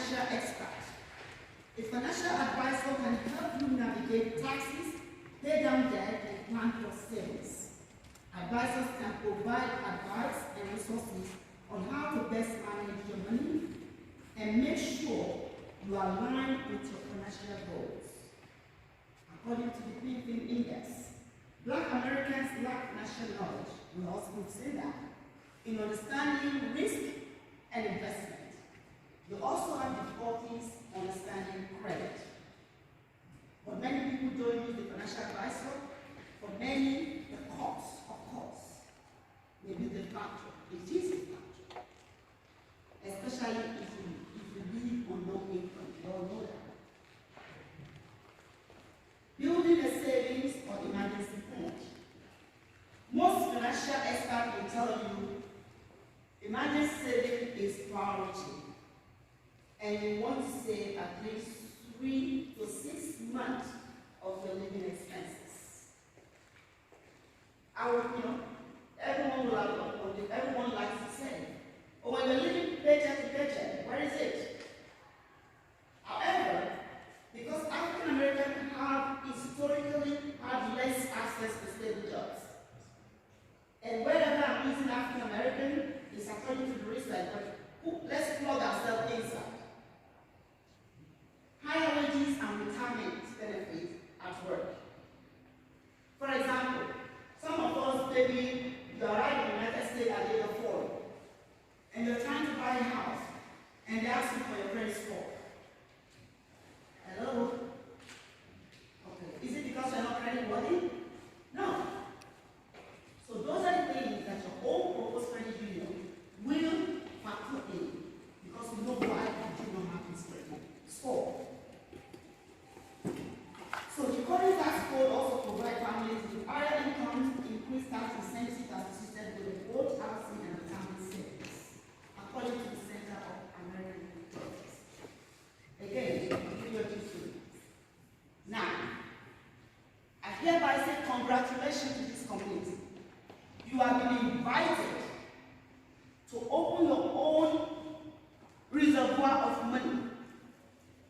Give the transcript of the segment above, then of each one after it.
financial expert. A financial advisor can help you navigate taxes, pay down debt, and plan for savings. Advisors can provide advice and resources on how to best manage your money and make sure you are aligned with your financial goals. According to the Thinking Index, Black Americans lack financial knowledge. We also would say that in understanding risk and investment. You also have difficulties understanding credit. But many people don't use the financial advisor. For many, the cost, of course, may be the factor. It is a factor. Especially if you live on low income. You all know that. Building a savings or emergency fund. Most financial experts will tell you emergency saving is priority. And you want to save at least 3 to 6 months of your living expenses. Everyone likes to save. But when you're living paycheck to paycheck, where is it? However, because African Americans have historically had less access to stable jobs. And wherever I'm using African American, it's according to the research, but let's plug ourselves inside. Higher wages and retirement benefits at work. For example, some of us, maybe you arrive in the United States at the age of 40, and you're trying to buy a house, and they ask you for your credit score. Hello? Okay. Is it because you're not credit worthy? No. So those are the things that your own purpose credit union will factor in, because you know why you do not have this credit score. So the current tax code also provides families with higher incomes increased tax incentives associated with both housing and retirement savings, according to the Center of American Progress. Again, now, I hereby say congratulations to this community. You have been invited to open your own reservoir of money,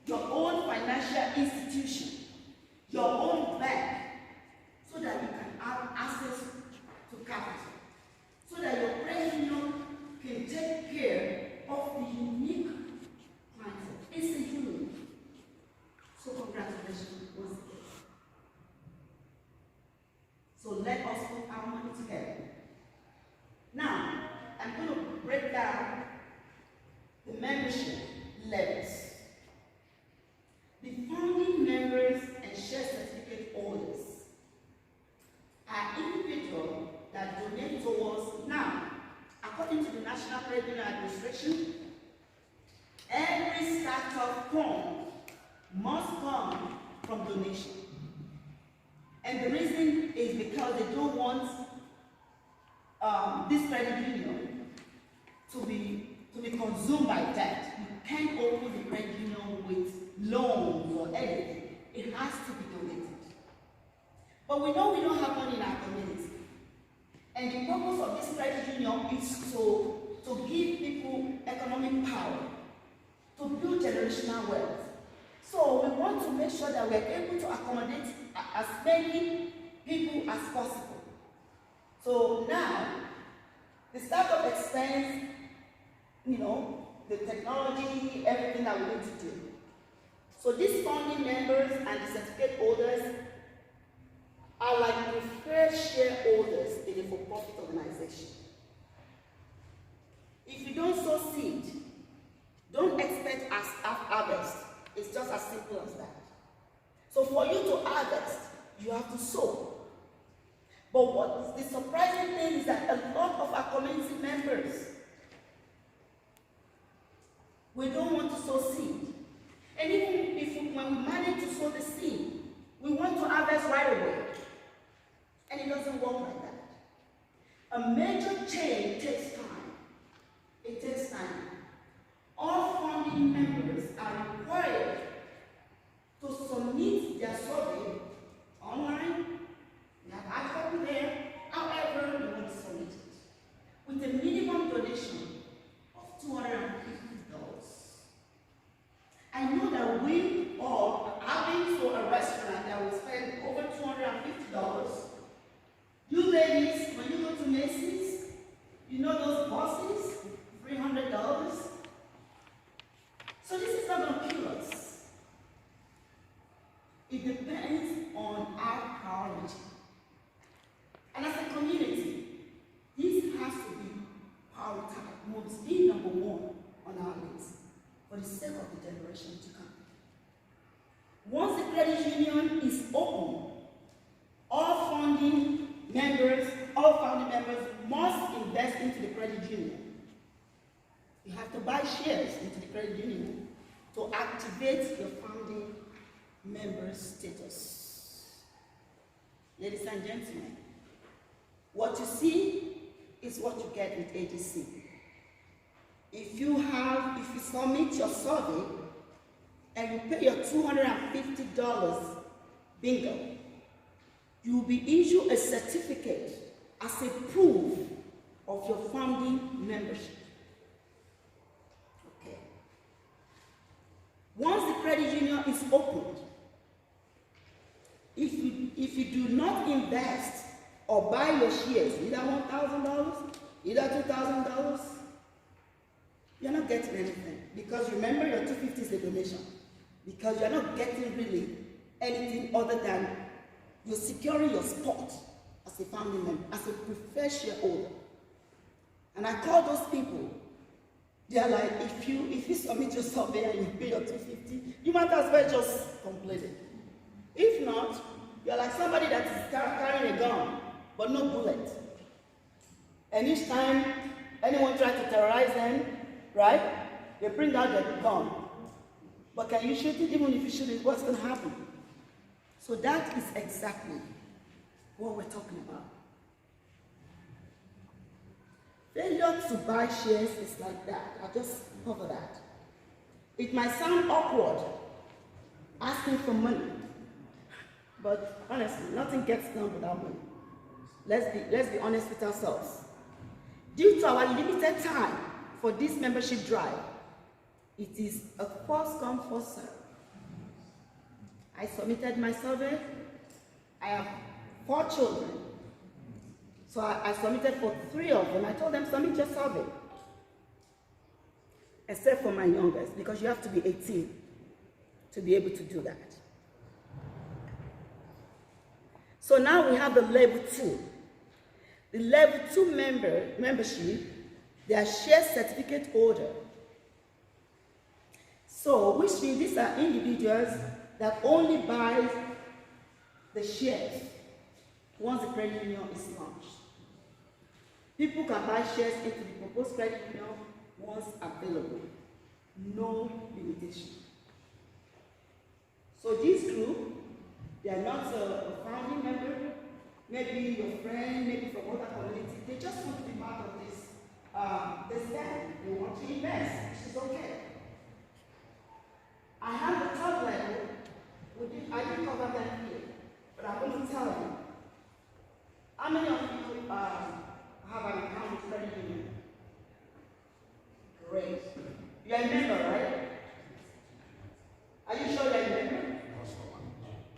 your own financial institution, your own bank, so that you can have access to capital, so that your credit union can take care of the unique clientele. It's a union. So congratulations once again. So let us put our money together. Now, I'm going to break down the membership levels. The founding members and share certificate holders are individuals that donate towards now, according to the National Credit Union Administration, every startup fund must come from donation. And the reason is because they don't want this credit union to be consumed by debt. You can't open the credit union with loans or anything. It has to be donated. But we know we don't have money in our community. And the purpose of this credit union is to give people economic power, to build generational wealth. So we want to make sure that we're able to accommodate as many people as possible. So now, the startup expense, the technology, everything that we need to do. So these founding members and the certificate holders are like preferred shareholders in a for-profit organization. If you don't sow seed, don't expect harvest. It's just as simple as that. So for you to harvest, you have to sow. But what is the surprising thing is that a lot of our community members, we don't want to sow seed. And even when we manage to sow the seed, we want to harvest right away. And it doesn't work like that. A major change takes time. It takes time. All founding members are required to submit their survey online. We have article there, however you want to submit it, with a minimum donation of $250. You know those buses, $300? So this is not going to kill us. It depends on our priority. And as a community, this has to be prioritized, must be number one on our list for the sake of the generation to come. Once the credit union is open, all founding members must invest into the credit union. You have to buy shares into the credit union to activate your founding member status. Ladies and gentlemen, what you see is what you get with ADC. If you submit your survey and you pay your $250 bingo, you will be issued a certificate as a proof of your founding membership. Okay. Once the credit union is opened, if you do not invest or buy your shares, either $1,000, either $2,000, you're not getting anything. Because remember, your $250 is a donation. Because you're not getting really anything other than you're securing your spot as a family member, as a preferred shareholder. And I call those people, they're like, if you submit your survey and you pay your $250, you might as well just complete it. If not, you're like somebody that is carrying a gun, but no bullet. And each time anyone tries to terrorize them, right, they bring out their gun. But can you shoot it? Even if you shoot it, what's going to happen? So that is exactly what we're talking about. Failure to buy shares is like that. I'll just cover that. It might sound awkward asking for money, but honestly, nothing gets done without money. Let's be honest with ourselves. Due to our limited time for this membership drive, it is a first come, first serve. I submitted my survey. I have 4 children. So I submitted for 3 of them. I told them, submit your survey. Except for my youngest, because you have to be 18 to be able to do that. So now we have the level 2. The level 2 membership, they are share certificate holder. So, which means these are individuals that only buy the shares once the credit union is launched. People can buy shares into the proposed credit union once available. No limitation. So this group, they are not a founding member, maybe your friend, maybe from other community. They just want to be part of this gang. They want to invest, which is okay. I have the top level. I didn't cover that here, but I'm going to tell you. How many of you have an account with credit union? Great. You're a member, right? Are you sure you're a member?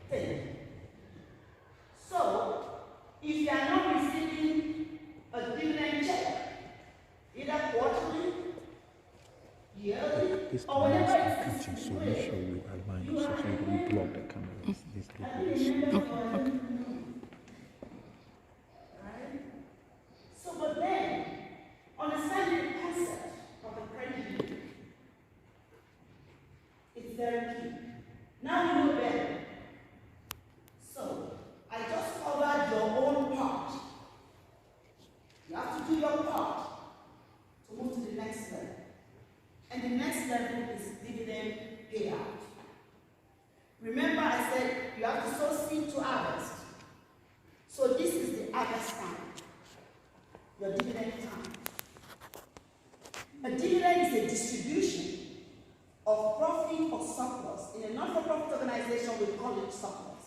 Okay. So, if you are not receiving a dividend check, either quarterly, yearly, or whenever it's constituted, so you align the section, you block the cameras. Okay. So, but then, understanding the concept of the credit union, it's very key. Now you know better. So, I just covered your own part. You have to do your part to move to the next level. And the next level is dividend payout. Remember I said you have to sow seed to harvest. So this is the harvest time. Your dividend time. A dividend is a distribution of profit or surplus. In a non-for-profit organization, we call it surplus.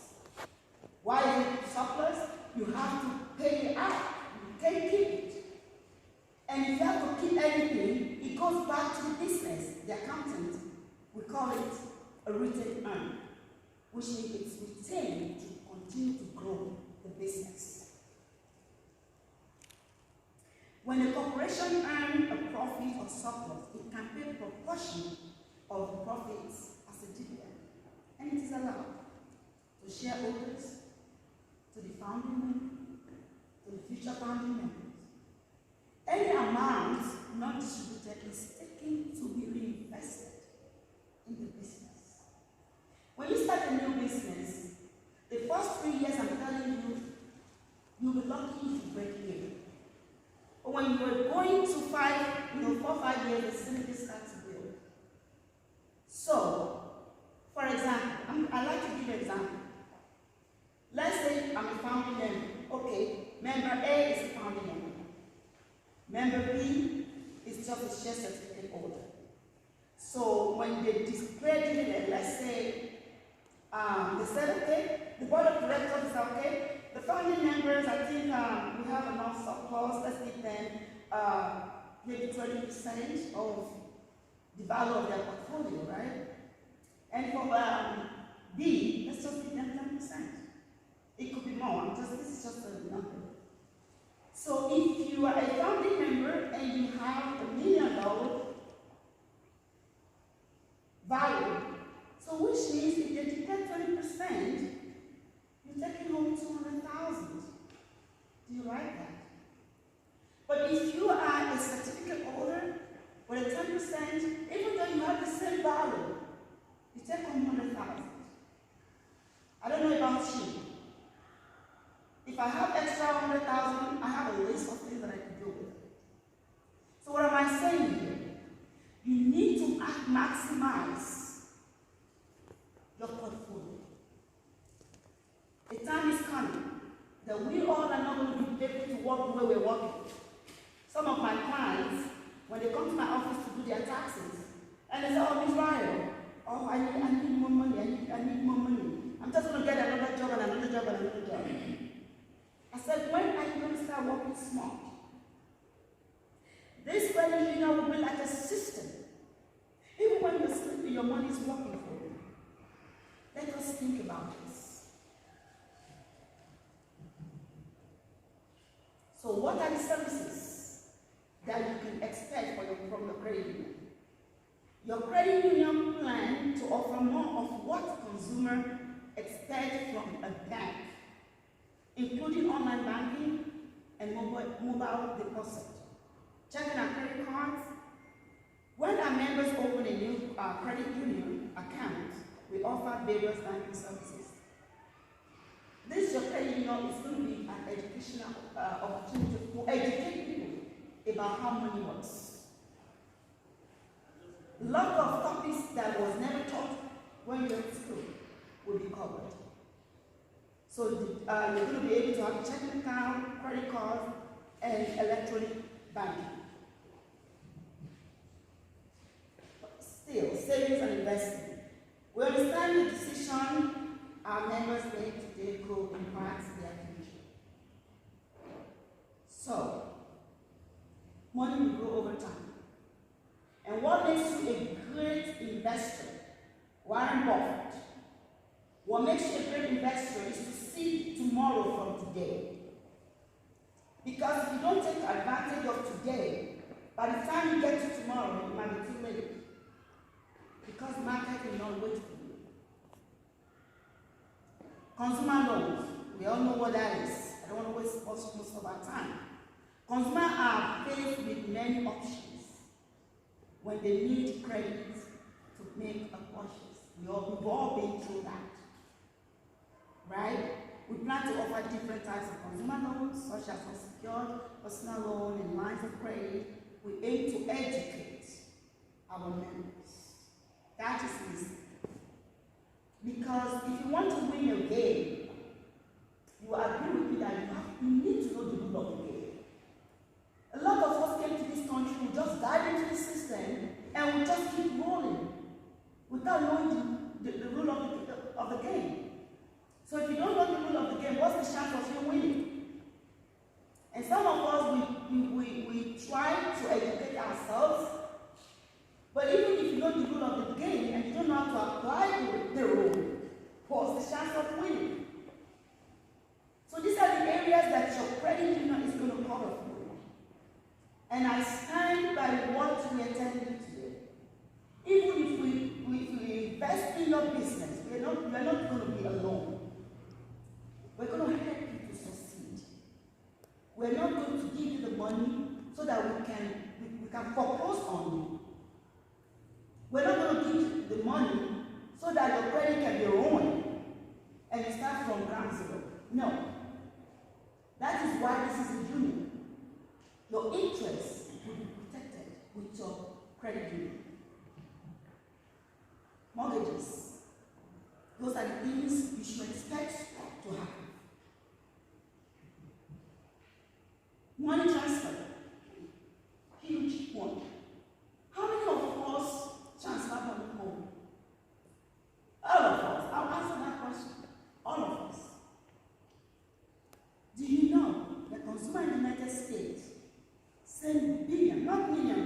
Why is it surplus? You have to pay it out. You can't keep it. And if you have to keep anything, it goes back to the business, the accountant. We call it a retained earn, which means it's retained to continue to grow the business. When a corporation earns a profit or surplus, it can pay a proportion of the profits as a dividend. And it is allowed to shareholders, to the founding members, to the future founding members. Any amount not distributed is taken to be reinvested in the business. When you start a new business, the first 3 years, I'm telling you, you'll be lucky if you break even. But when you're going to 4 or 5 years, the facility starts to build. So, for example, I like to give you an example. Let's say I'm a founding member. Okay, member A is a founding member. Member B is just a share certificate holder. So when they declare dividend, let's say they said, okay, the board of directors is okay. The founding members, I think we have enough surplus. Let's give them maybe 20% of the value of their portfolio, right? And for B, let's just give them 10%. It could be more. This is just a number. So if you are a founding member and you have $1 million value, so which means if they declare 20%, you're taking home $200,000. Do you like that? But if you are a certificate holder with a 10%, even though you have the same value, you take home $100,000. I don't know about you. If I have extra $100,000, I have a list of things that I can do with it. So what am I saying here? You need to maximize your portfolio. The time is coming that we all are not going to be able to work the way we're working. Some of my clients, when they come to my office to do their taxes, and they say, oh, Ms. Ryan, oh, I need more money, I need more money. I'm just going to get another job and another job and another job. I said, when are you going to start working smart? This credit union will be like a system. Even when you're sleeping, your money is working for you. Let us think about this. So what are the services that you can expect from your credit union? Your credit union plan to offer more of what consumers expect from a bank, including online banking and mobile deposit. Checking our credit cards. When our members open a new credit union account, we offer various banking services. This your credit union is going to be an educational opportunity to educate people about how money works. A lot of topics that was never taught when you're in school will be covered. So you're going to be able to have a checking account, credit card, and electronic banking. But still, savings and investing. We understand the decision our members make today could impact their future. So, money will grow over time. And what makes you a great investor? Warren Buffett. What makes you a great investor is to see tomorrow from today. Because if you don't take advantage of today, by the time you get to tomorrow, it might be too late. Because the market will not wait for you. Consumer loans, we all know what that is. I don't want to waste most of our time. Consumers are faced with many options when they need credit to make a purchase. We've all been through that. Right? We plan to offer different types of consumer loans, such as unsecured, personal loan, and lines of credit. We aim to educate our members. That is easy. Because if you want to win a game, you agree with me that you need to know the rule of the game. A lot of us came to this country, we just dive into the system, and we just keep rolling without knowing the rule of the game. So if you don't know the rule of the game, what's the chance of you winning? And some of us, we try to educate ourselves, but even if you know the rule of the game and you don't know how to apply the rule, what's the chance of winning? So these are the areas that your credit union is going to cover for you. And I stand by what we are telling you today. Even if we invest in your business, we're not going to be alone. We're going to help you to succeed. We're not going to give you the money so that we can foreclose on you. We're not going to give you the money so that your credit can be ruined and you start from ground zero. No. That is why this is a union. Your interests will be protected with your credit union. Mortgages. Those are the things you should expect to happen. Money transfer. Huge one. How many of us transfer money home? All of us. I'll answer that question. All of us. Do you know the consumer in the United States send billion, not million,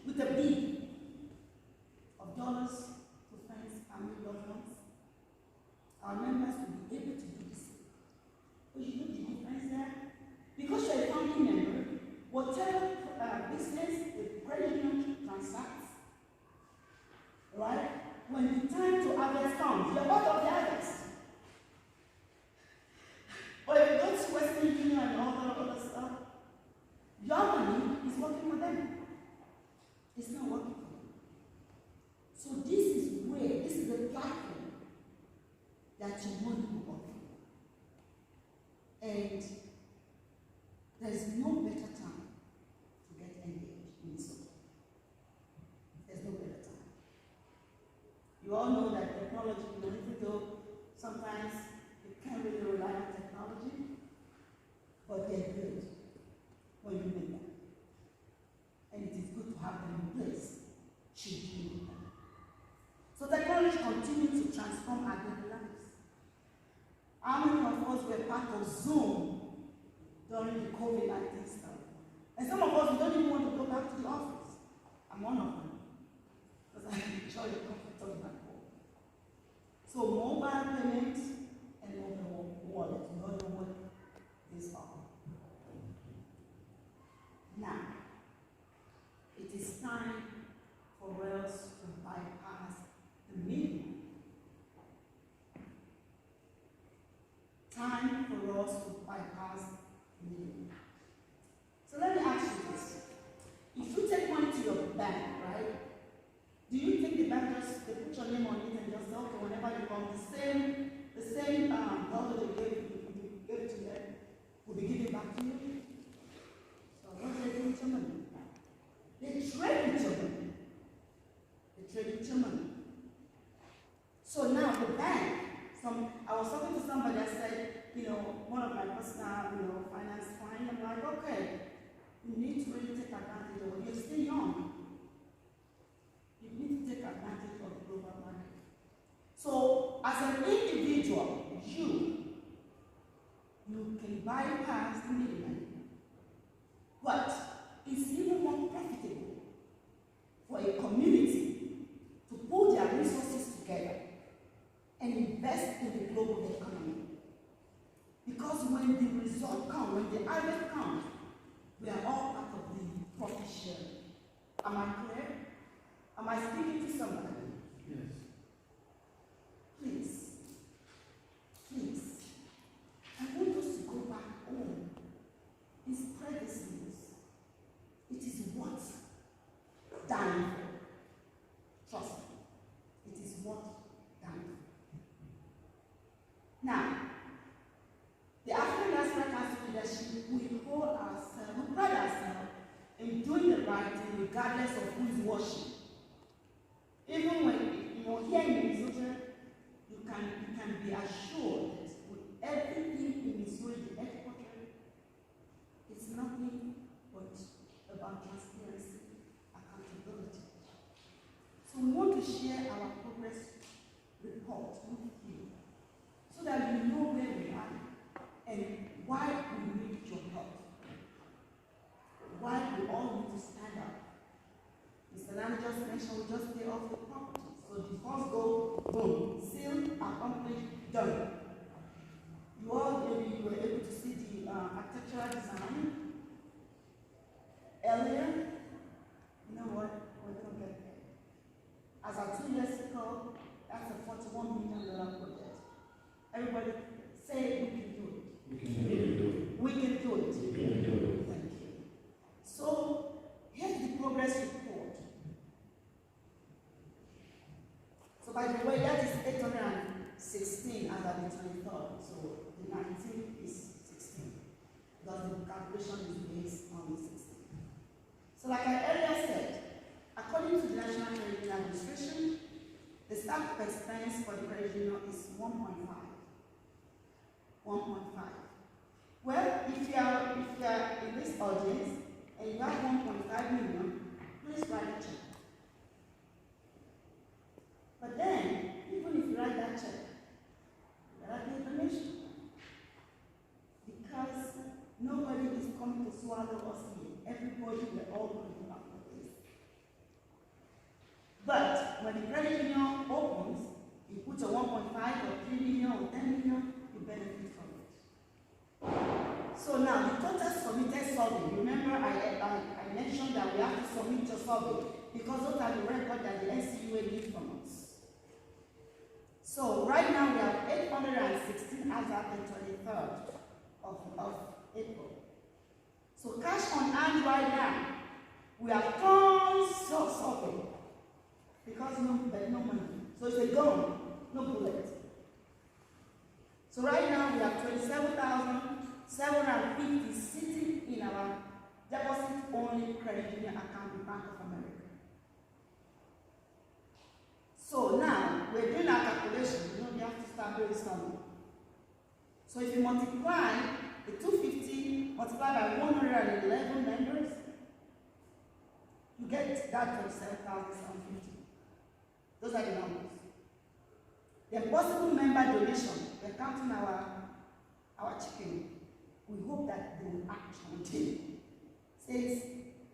with a B of dollars to friends, family, loved ones? Our members will be able to do this. But you know the difference there? Because you're a family member, whatever business the credit union transacts, right? When the time to harvest comes, you're part of the harvest. But if you go to Western Union and all that other stuff, your money is working for them. It's not working for them. So this is the platform that your money will work for. And there's no better time to get engaged in this. There's no better time. You all know that technology, even though sometimes you can't really rely on technology, but they're good when you need them. And it is good to have them in place should you need them. So technology continues to transform our daily lives. How many of us were part of Zoom during the COVID-19 stuff? And some of us, we don't even want to go back to the office. I'm one of them. Because I enjoy the comfort of my home. So mobile payments and mobile wallet, we all know what these are. Now, it is time for us to bypass the middleman. Time for us to bypass the middleman. So let me ask you this. If you take money to your bank, right? Do you think the bank just they put your name on it and just say, okay, whenever you come, the same dollar they gave to them will be given back to you? So what do they do with your money? They trade with your money. They trade with your money. So now the bank, I was talking to somebody that said, one of my personal, finance clients, I'm like, okay, you need to really take advantage of it. You're still young. You need to take advantage of the global market. So as an individual, you can bypass the middleman. But it's even more profitable for a community to pull their resources together and invest in the global economy. Because when the result comes, when the harvest comes, we are all part of the profit share. Am I clear? Am I speaking to somebody? Yes. Please. I want us to go back home and spread this news. It is worth dying for. Trust me. It is worth dying for. Now, the African Diasporic Council leadership, we pride ourselves in doing the right thing regardless of who is watching. Even when here in Minnesota, you can be assured that with everything in Missouri, the headquarters, it's nothing but about transparency, accountability. So we want to share our progress report with you so that you know where we are and why we need your help. Why we all need to stand up. Mr. Lam just mentioned we just pay off the property. So the first goal, boom, sealed, accomplished, done. You all maybe you were able to see the architectural design earlier. staff expense for the credit union is 1.5. 1.5. Well, if you are in this audience and you have 1.5 million, please write a check. But then, even if you write that check, there will be a donation. Because nobody is coming to swallow us here. Everybody, we're all going to have a place. But when the credit union opens, you put a 1.5 or 3 million or 10 million, you benefit from it. So now, the total submitted survey, remember I mentioned that we have to submit your survey because those are the records that the NCUA needs from us. So right now we have 816 as at the 23rd of April. So cash on hand right now, we have tons of survey because no money. So it's a gun, no bullet. So right now we have 27,750 sitting in our deposit-only credit union account with Bank of America. So now we're doing our calculation. We have to start doing something. So if you multiply the 250 multiplied by 111 members, you get that 27,750. Those are the numbers. The possible member donation, we're counting our chicken. We hope that they will actually says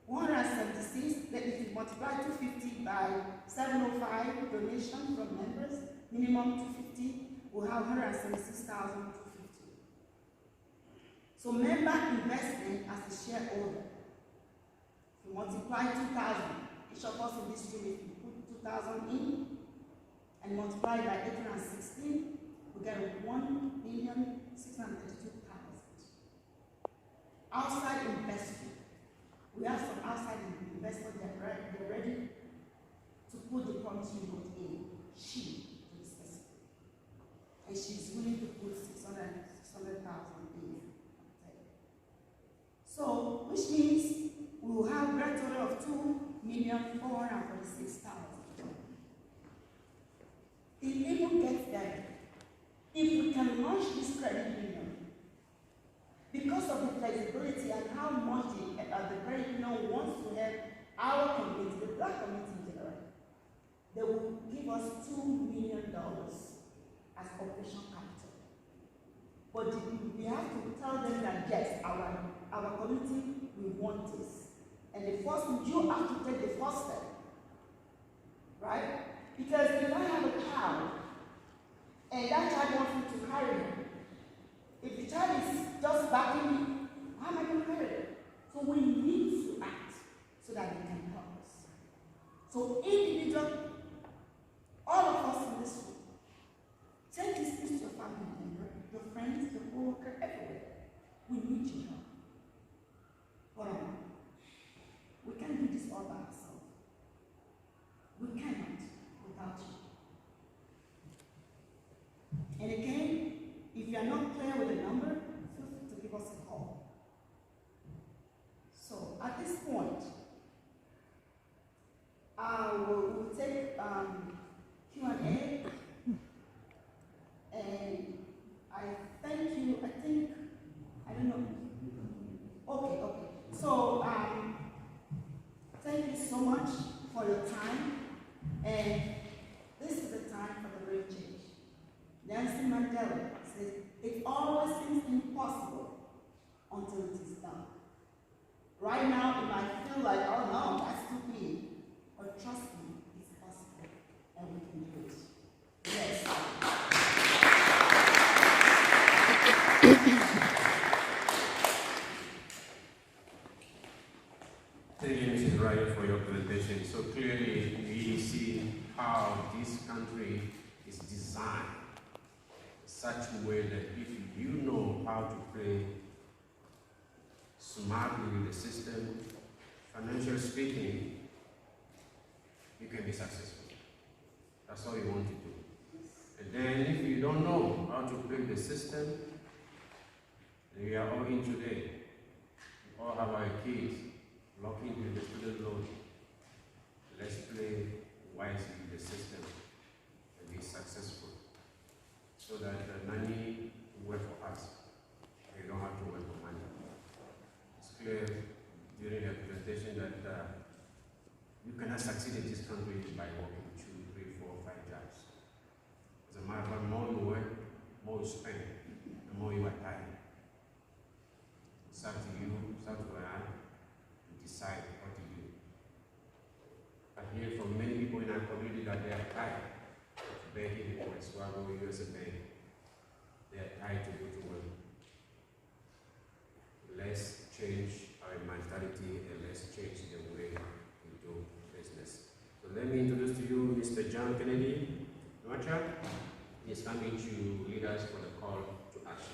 176, that if you multiply 250 by 705 donation from members, minimum 250, we'll have 176,250. So member investment as a shareholder, if you multiply 2,000, each of us in this room, if you put 2,000 in and multiply by 816, we get 1,632,000. Outside investment, we have some outside investors that are ready to put the promissory note in. She, to be specific, and she's willing to put 600,000 in. So, which means we will have a grand total of 2,446,000. It even gets better. If we can launch this credit union, because of the flexibility and how much the credit union wants to help our community, the Black community in general, they will give us $2 million as operational capital. But we have to tell them that yes, our community, we want this. And the first thing, you have to take the first step. Right? Because if I have a child, and that child wants me to carry him, if the child is just backing me, how am I going to carry it? So we need to act so that they can help us. So individual, all of us in this room, take this to your family member, your friends, your co-worker, everywhere. We need your help. Hold on. We can't do this all by ourselves. We cannot without you. And again, if you are not clear with the number, feel free to give us a call. So at this point, we'll take Q&A. And I thank you. I don't know. Okay. So thank you so much for your time. And this is the time for the real change. Nelson Mandela says, it always seems impossible until it is done. Right now, it might feel like, oh no, that's too big. But trust me, it's possible. And we can do it. Yes. Thank you, Mrs. Ryan, for your presentation. So clearly, we see how this country is designed in such a way that if you know how to play smartly with the system, financially speaking, you can be successful. That's all you want to do. And then if you don't know how to play the system, then we are all in today. We all have our kids locking into the student loan. Let's play wisely with the system you cannot succeed in this country by working 2, 3, 4, 5 jobs. As a matter of fact, more you work, more you spend, the more you are tired. It's up to you, it's up to I, to decide what to do. I hear from many people in our community that they are tired of begging for a swallow US bank. They are tired to go to work. Let's change our mentality and let's change the way we do business. So let me introduce to you Mr. John Kennedy. He is coming to lead us for the call to action.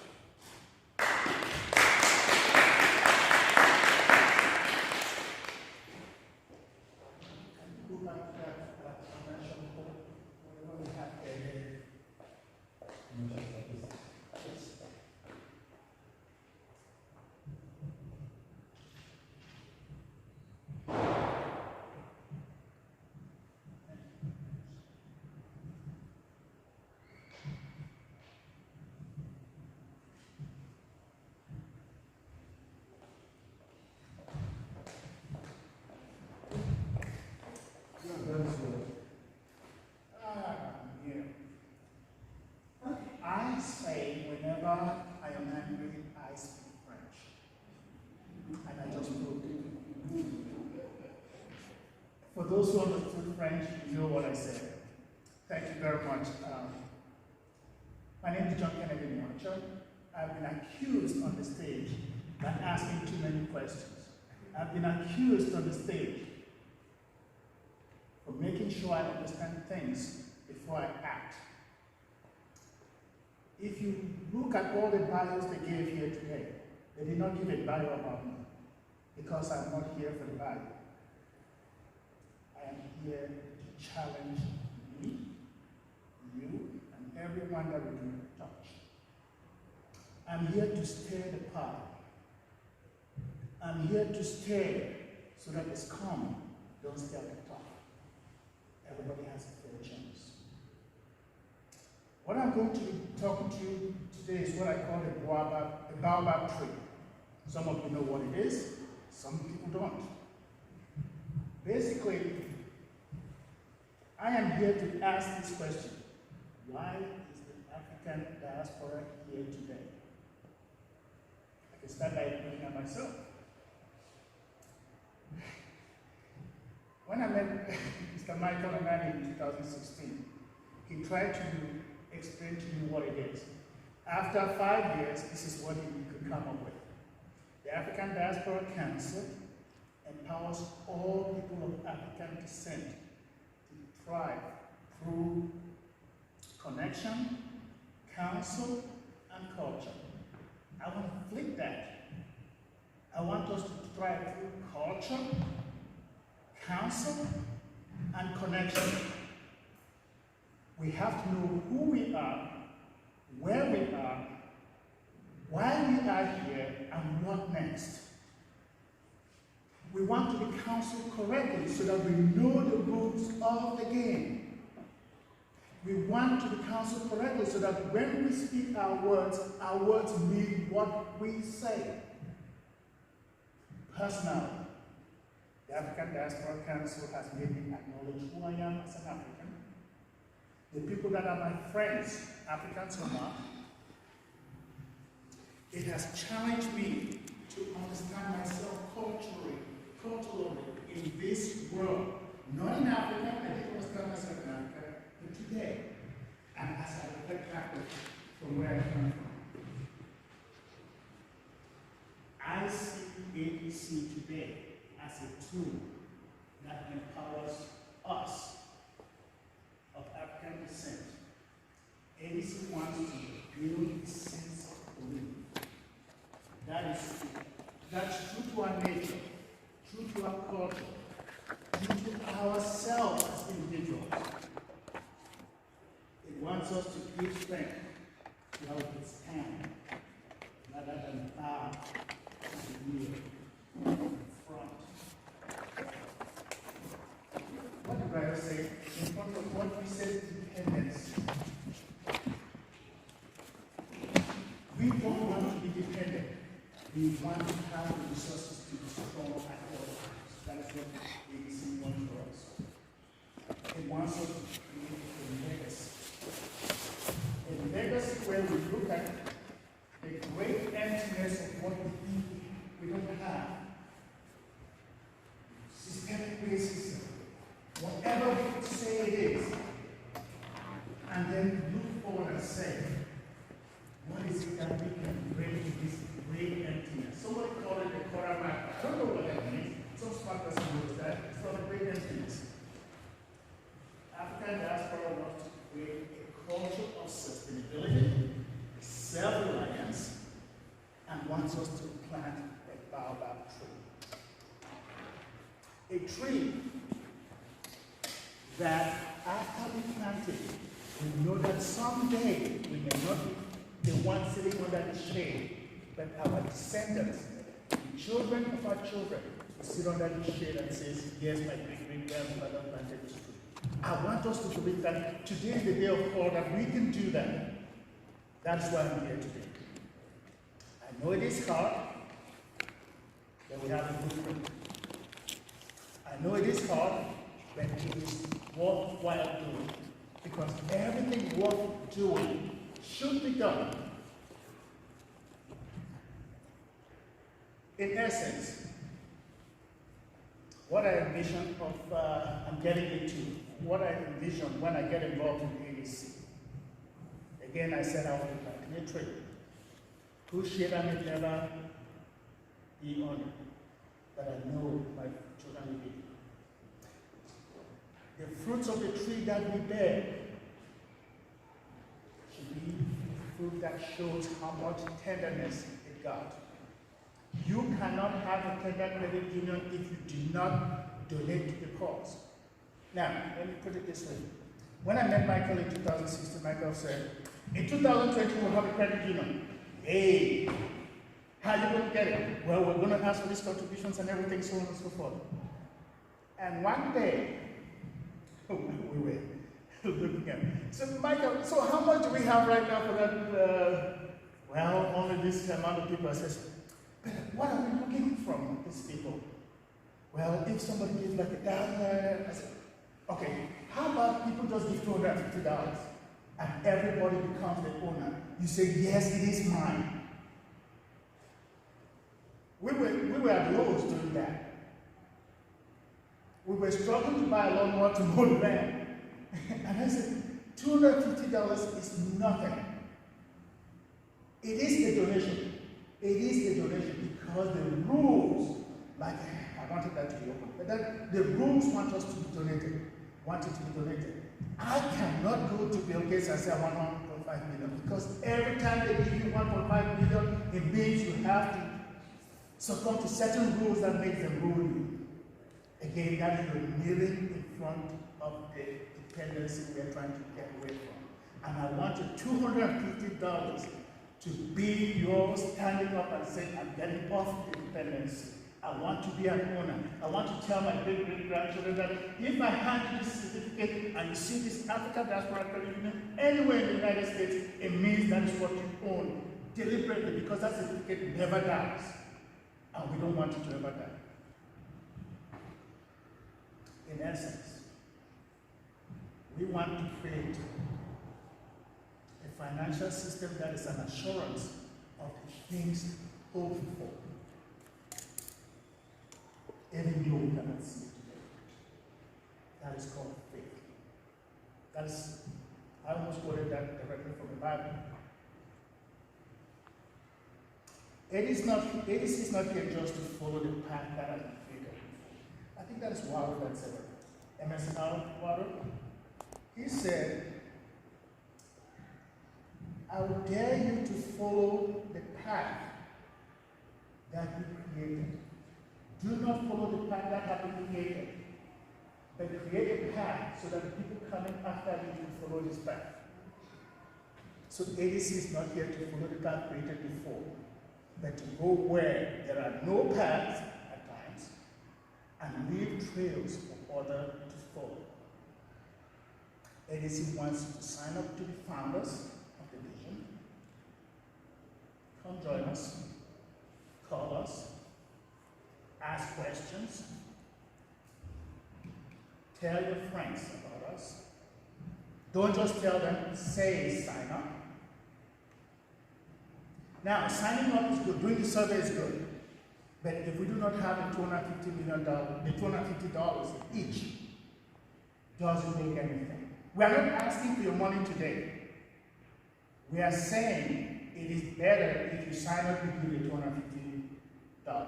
I say whenever I am angry, I speak French. And I just proved it. For those who understood French, you know what I said. Thank you very much. My name is John Kennedy Monitor. I've been accused on the stage by asking too many questions. I've been accused on the stage for making sure I understand things before I act. If you look at all the bios they gave here today, they did not give a bio about me because I'm not here for the bio. I am here to challenge me, you, and everyone that we do touch. I'm here to stir the pot. I'm here to stir so that the scum don't stay at the top. Everybody has a fair chance. What I'm going to be talking to you today is what I call the baobab tree. Some of you know what it is, some people don't. Basically, I am here to ask this question: why is the African diaspora here today? I can start by looking at myself. When I met Mr. Michael Amani in 2016, he tried to explain to you what it is. After 5 years, this is what he could come up with. The African Diaspora Council empowers all people of African descent to thrive through connection, counsel, and culture. I want to flip that. I want us to thrive through culture, counsel, and connection. We have to know who we are, where we are, why we are here, and what next. We want to be counseled correctly so that we know the rules of the game. We want to be counseled correctly so that when we speak our words mean what we say. Personally, the African Diaspora Council has made me acknowledge who I am as an African. The people that are my friends, Africans or not, it has challenged me to understand myself culturally in this world. Not in Africa, I didn't understand myself in Africa, but today, and as I reflect back from where I come from. I see ABC today as a tool that empowers us of African descent. ABC wants to build a sense of belief. That's true to our nature, true to our culture, true to ourselves as individuals. It wants us to give strength to how we stand, rather than bow to the rear in front. What did Brian say? In front of what we said dependence. We don't want to be dependent. We want to have the resources to be strong at all times. That is what we it's one of the great entities. African diaspora wants to create a culture of sustainability, self-reliance, and wants us to plant a baobab tree. A tree that, after we plant it, we know that someday we may not be the one sitting under the shade, but our descendants, the children of our children, will sit under the shade and say, yes, my great-great-grandfather planted this tree. I want us to believe that today is the day of call that we can do that. That's why I'm here today. I know it is hard, but we have a blueprint. I know it is hard, but it is worthwhile doing. Because everything worth doing should be done. In essence, what I envision I'm getting into, what I envision when I get involved in ADC. Again, I said I was planting a tree. Whose shade I may never be on, but I know my children will be. The fruits of the tree that we bear should be fruit that shows how much tenderness it got. You cannot have a tender credit union if you do not donate to the cause. Now, let me put it this way. When I met Michael in 2016, Michael said, in 2020 we'll have a credit union. Hey, how are you going to get it? Well, we're going to ask for these contributions and everything, so on and so forth. And one day, we were looking at it. So, Michael, so how much do we have right now for that? Well, only this amount of people. I says, but what are we looking from these people? Well, if somebody gives like $1,000, I said, okay, how about people just give $250 and everybody becomes the owner? You say, yes, it is mine. We were at Lowe's doing that. We were struggling to buy a lawnmower to mow the land. And I said, $250 is nothing. It is the donation. It is the donation because the rules, like I wanted that to be open, but the rules want us to be donated, want it to be donated. I cannot go to Bill Gates and say I want 1.5 million because every time they give you 1.5 million, it means you have to succumb to certain rules that make them rule you. Again, that is the kneeling in front of the dependency we are trying to get away from. And I want you $250 to be yours standing up and saying, I'm getting off the dependency. I want to be an owner. I want to tell my great-great-grandchildren that if I hand you this certificate and you see this African Diaspora Credit Union anywhere in the United States, it means that is what you own deliberately because that certificate never dies. And we don't want it to ever die. In essence, we want to create a financial system that is an assurance of the things hoped for. Even though we cannot see it today. That is called faith. That is, I almost quoted that directly from the Bible. ADC is not here just to follow the path that has been created. I think that is Water that said it. Emerson Water. He said, I will dare you to follow the path that you created. Do not follow the path that has been created, but create a path so that the people coming after you can follow this path. So ADC is not here to follow the path created before, but to go where there are no paths at times and leave trails for others to follow. ADC wants you to sign up to the founders of the vision. Come join us, call us, ask questions, tell your friends about us. Don't just tell them, say sign up. Now, signing up is good, doing the survey is good, but if we do not have the $250 million, the $250 each, doesn't make anything. We are not asking for your money today. We are saying it is better if you sign up with the $250.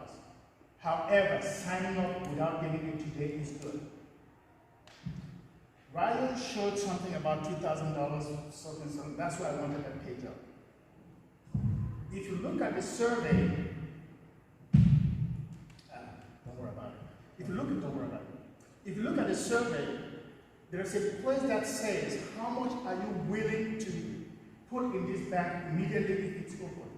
However, signing up without getting it today is good. Ryan showed something about $2,000, something. That's why I wanted that page up. If you look at the survey, don't worry about it. If you look at the survey, there's a place that says, how much are you willing to put in this bank immediately if it's open?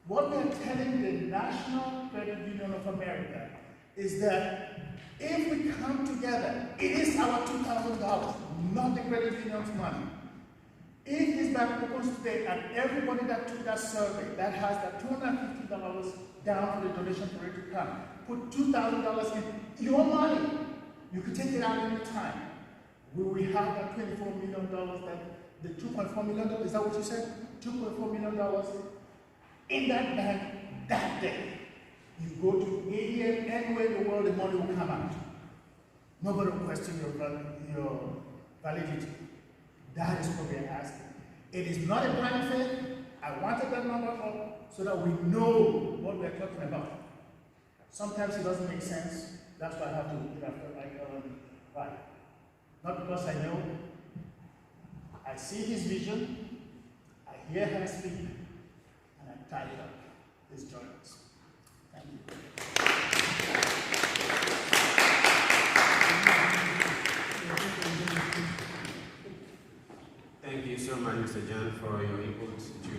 What we're telling the National Credit Union of America is that if we come together, it is our $2,000, not the credit union's money. If this bank opens today and everybody that took that survey that has that $250 down for the donation for it to come, put $2,000 in your money, you could take it out any time. Will we have that $24 million, the $2.4 million, is that what you said? $2.4 million in that bank that day. You go to ATM, anywhere in the world, the money will come out. Nobody will question your validity. That is what we are asking. It is not a blind faith. I wanted that number up so that we know what we are talking about. Sometimes it doesn't make sense. That's why I have to repeat after right. Not because I know. I see his vision. I hear her speak. And I tie it up. Please join us. Thank you. Thank you so much, Mr. John, for your input to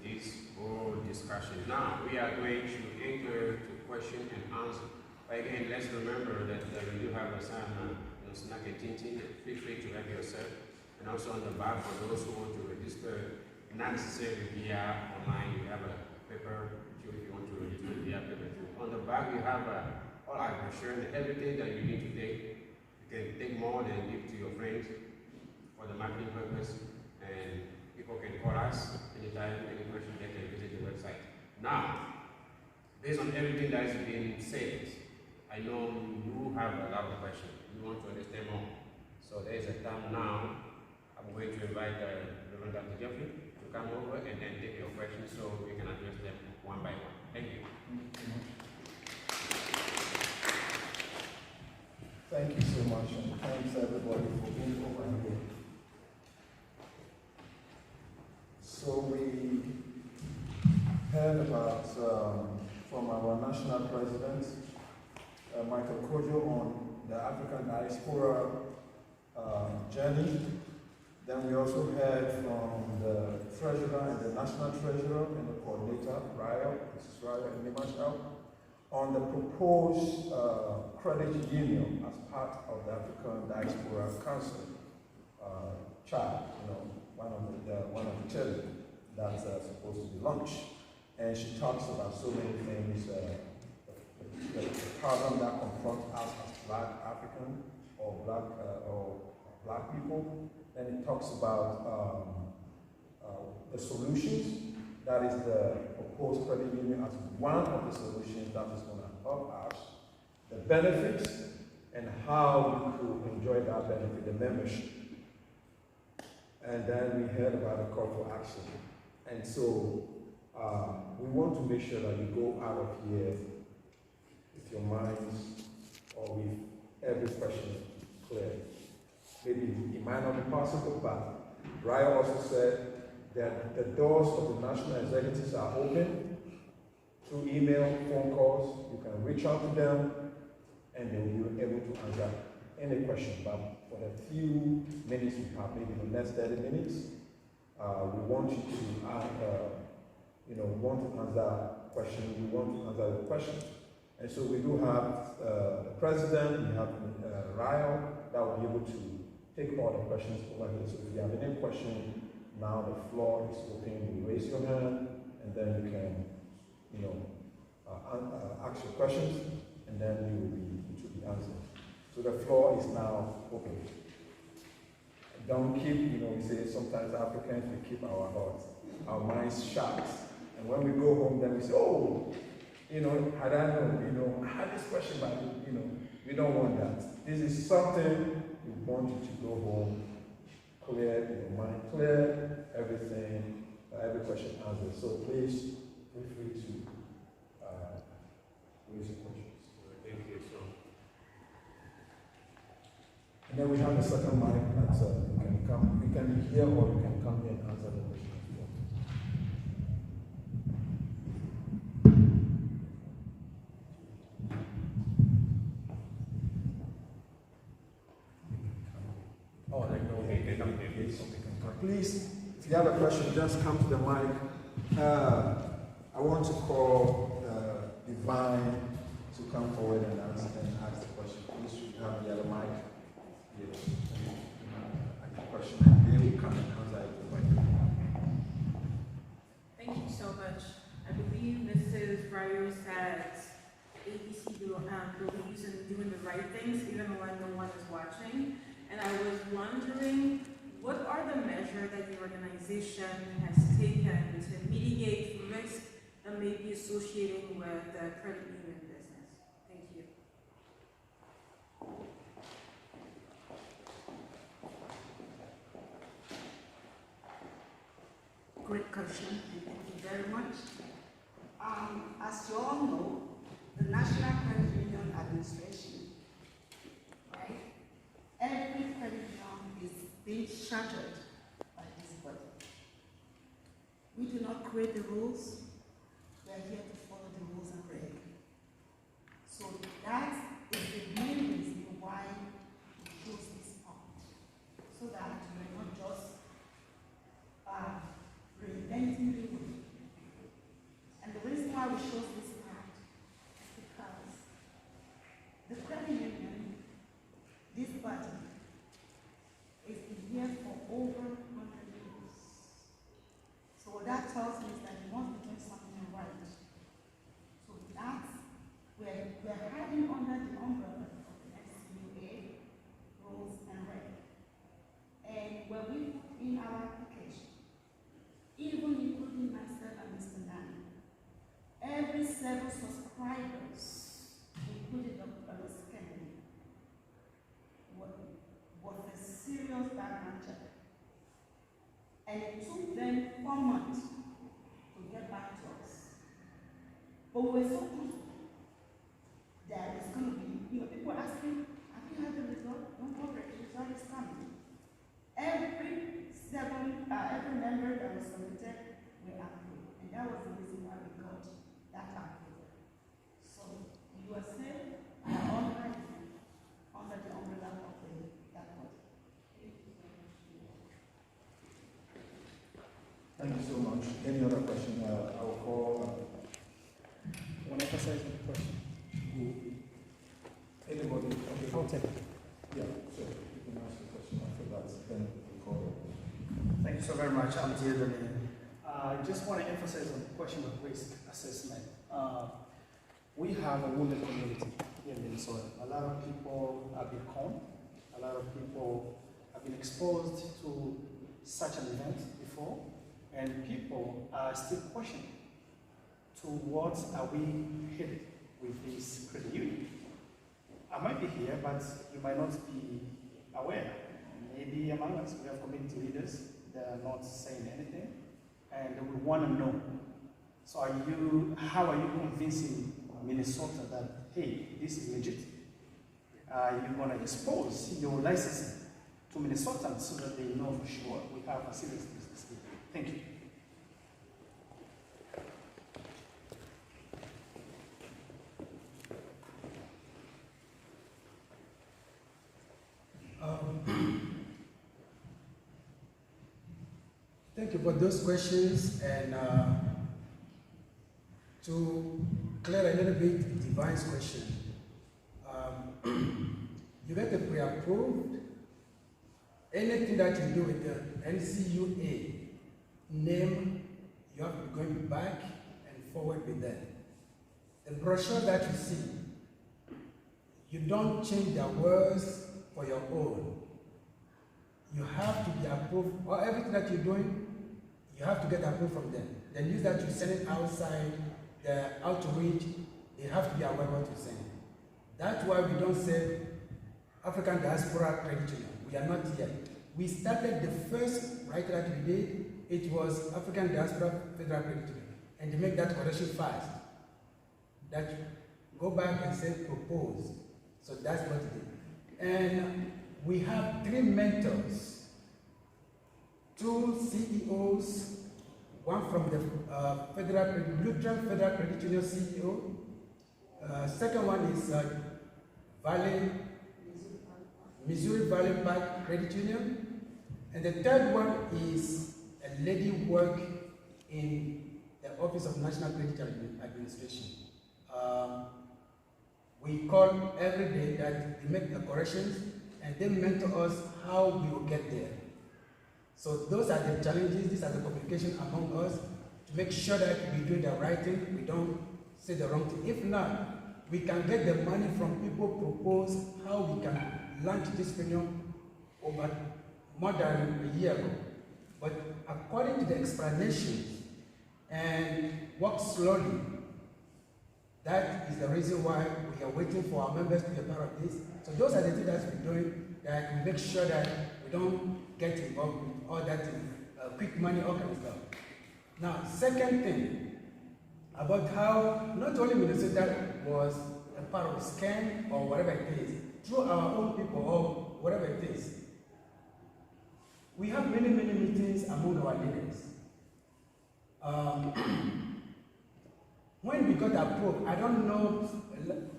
this whole discussion. Now, we are going to enter to question and answer. But again, let's remember that we do have some snack and tintin. Feel free to help yourself. And also on the back, for those who want to register, not necessarily via online, you have a paper if you want to register via paper too. On the back, you have all our brochure and everything that you need to take. You can take more than give to your friends for the marketing purpose. And people can call us anytime, any question, they can visit the website. Now, based on everything that is being said, I know you have a lot of questions. You want to understand more. So there is a time now. I'm going to invite Reverend Dr. Jeffrey to come over and then take your questions so we can address them one by one. Thank you. Thank you so much, and thanks everybody for being over here. So we heard about from our national president, Michael Kojo, on the African diaspora journey. Then we also heard from the treasurer and the national treasurer and the coordinator, Mrs. Raya and Nimashal, on the proposed credit union as part of the African Diaspora Council chart, one of the children that's supposed to be launched. And she talks about so many things, the problem that confronts us as Black African or Black people. And it talks about the solutions. That is the proposed credit union as one of the solutions that is going to help us. The benefits and how we could enjoy that benefit, the membership. And then we heard about the call for action. And so we want to make sure that you go out of here with your minds or with every question clear. Maybe it might not be possible, but Raya also said that the doors of the national executives are open through email, phone calls. You can reach out to them and they will be able to answer any question. But for the few minutes we have, maybe the next 30 minutes, we want you to we want to answer questions. We want to answer the questions. And so we do have the president, we have Raya, that will be able to take all the questions over here. So if you have any question, now the floor is open. You raise your hand, and then you can, ask your questions, and then it will be answered. So the floor is now open. Don't keep, we say sometimes Africans, we keep our minds shut. And when we go home, then we say, oh, had I known, I had this question, but, we don't want that. This is something we want you to go home, clear your mind, clear everything, every question answered. So please feel free to raise your questions. Thank you. So, And then we have a second mic that you can hear or you can come here and answer the question as well. Oh, they go. Please, if you have a question, just come to the mic. I want to call Divine to come forward and ask the question. Please, you have the other mic. Yes. Question, and they will come and answer it. Thank you so much. I believe Mrs. Breyer said ABC believes in doing the right things even when no one is watching. And I was wondering, what are the measures that the organization has taken to mitigate risk that may be associated with the credit union business? Thank you. Great question, and thank you very much. As you all know, the National Credit Union Administration, right? Every credit union is being shattered by this body. We do not create the rules, we are here to follow the rules and reg. So that is the main reason why we chose this part, so that we're not just reinventing the wheel. And the reason why we chose this part is because the credit union, this body, is been here for over 100 years. So what that tells me is that we want to do something right. So that's where we're hiding under the umbrella of the NCUA rules and regs. And when we put in our application, even including myself and Mr. Nani, every 7 subscribers, including Dr. Kennedy, was a serious background check. And it took them 4 months to get back to us. But we were so confident that it's going to be, people asking, have you had the result? Don't worry, the result is coming. Every member that was submitted were approved, and that was the reason why we got that approval. So you are safe and all right under the umbrella of that body. Thank you so much. Any other question? I will call. I want to emphasize the question. Anybody? Okay. I'll take it. Yeah, so you can ask the question after that, then we'll call. Thank you so very much. I'm Diodone. I just want to emphasize on the question of risk assessment. We have a wounded community here in Minnesota. A lot of people have been harmed. A lot of people have been exposed to such an event before, and people are still questioning towards are we headed with this credit union. I might be here, but you might not be aware. Maybe among us, we have community leaders that are not saying anything, and we want to know. So how are you convincing Minnesota that, hey, this is legit? You're going to expose your licensing to Minnesotans so that they know for sure we have a serious business here. Thank you. Thank you for those questions, and to clear a little bit Divine's question. You get a pre-approved. Anything that you do with the NCUA name, you have to be going back and forward with them. The brochure that you see, you don't change the words for your own. You have to be approved, or everything that you're doing, you have to get approved from them. The news that you send it outside, the outreach, they have to be aware what you send. That's why we don't say African Diaspora Credit Union. We are not yet. We started the first writer that we did, it was African Diaspora Federal Credit Union. And to make that correction fast, that go back and say propose. So that's what it is. And we have 3 mentors, 2 CEOs, one from the Lutheran Federal Credit Union CEO, second one is Missouri Valley Park Credit Union, and the third one is a lady who works in the Office of National Credit Administration. We call every day that they make the corrections and they mentor us how we will get there. So those are the challenges, these are the communication among us to make sure that we do the right thing, we don't say the wrong thing. If not, we can get the money from people, propose how we can launch this union over more than a year ago. But according to the explanations and work slowly, that is the reason why we are waiting for our members to be a part of this. So those are the things that we're doing, that we make sure that we don't get involved with all that quick money, all kind of stuff. Now, second thing, about how not only Minnesota was a part of the scam or whatever it is, through our own people or whatever it is. We have many meetings among our leaders. When we got approved, I don't know,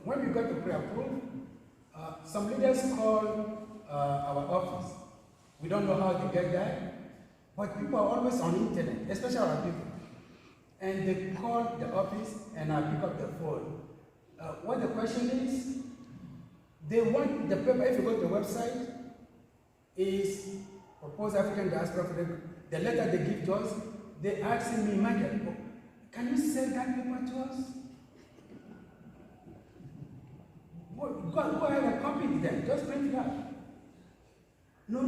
when we got the pre-approved, some leaders called our office. We don't know how to get that, but people are always on the internet, especially our people. And they call the office and I pick up the phone. What the question is, they want the paper, if you go to the website, is Proposed African Diaspora, the letter they give to us, they asking me, Michael, can you send that paper to us? Go ahead and copy it then, just print it out. No.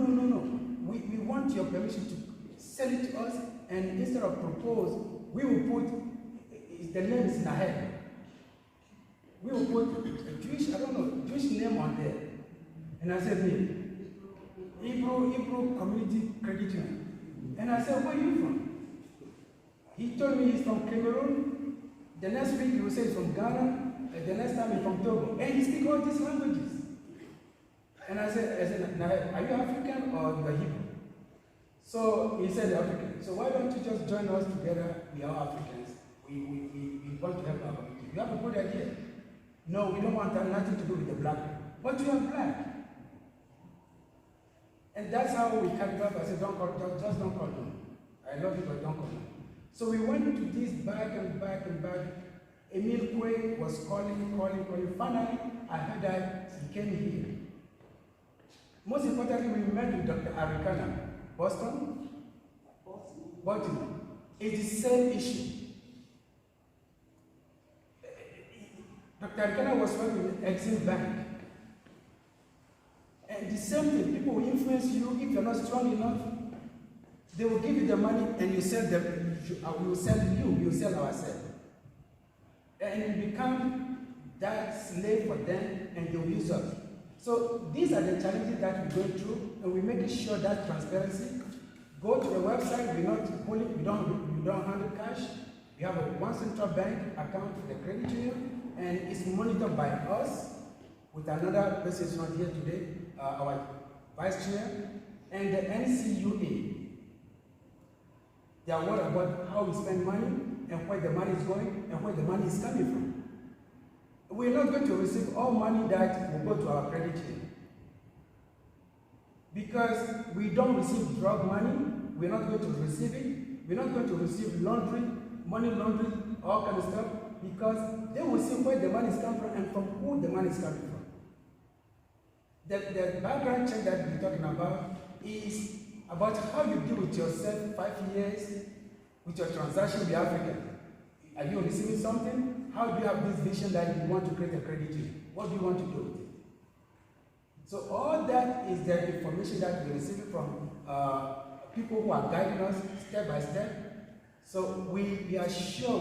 We want your permission to send it to us, and instead of propose, we will put the names in ahead. We will put a Jewish name on there. And I said, me, Hebrew Community Credit Union. And I said, where are you from? He told me he's from Cameroon. The next week he will say he's from Ghana. The next time he's from Togo. And he speaks all these languages. And I said, now, are you African or you are Hebrew? So he said, African. So why don't you just join us together? We are Africans. We want to help our community. You have a good idea. No, we don't want nothing to do with the black people. But you are black. And that's how we carried up. I said, just don't call them. I love you, but don't call them. So we went to this back and back. Emil Quay was calling. Finally, I heard that he came here. Most importantly, we met with Dr. Arikana, Boston. It's the same issue. Dr. Arikana was working with Exim Bank. And the same thing, people will influence you if you're not strong enough. They will give you the money and you sell them, we will sell you, we will sell ourselves. And you become that slave for them and they will use us. So these are the challenges that we go through, and we make sure that transparency. Go to the website, we don't handle cash. We have one central bank account for the credit union, and it's monitored by us with another person who's not here today, our vice chair, and the NCUA. They are worried about how we spend money and where the money is going and where the money is coming from. We're not going to receive all money that will go to our credit union. Because we don't receive drug money, we're not going to receive it. We're not going to receive money laundering, all kind of stuff, because they will see where the money is coming from and from who the money is coming from. The background check that we're talking about is about how you deal with yourself 5 years with your transaction with Africa. Are you receiving something? How do you have this vision that you want to create a credit union? What do you want to do with it? So all that is the information that we receive from people who are guiding us step by step. So we are sure,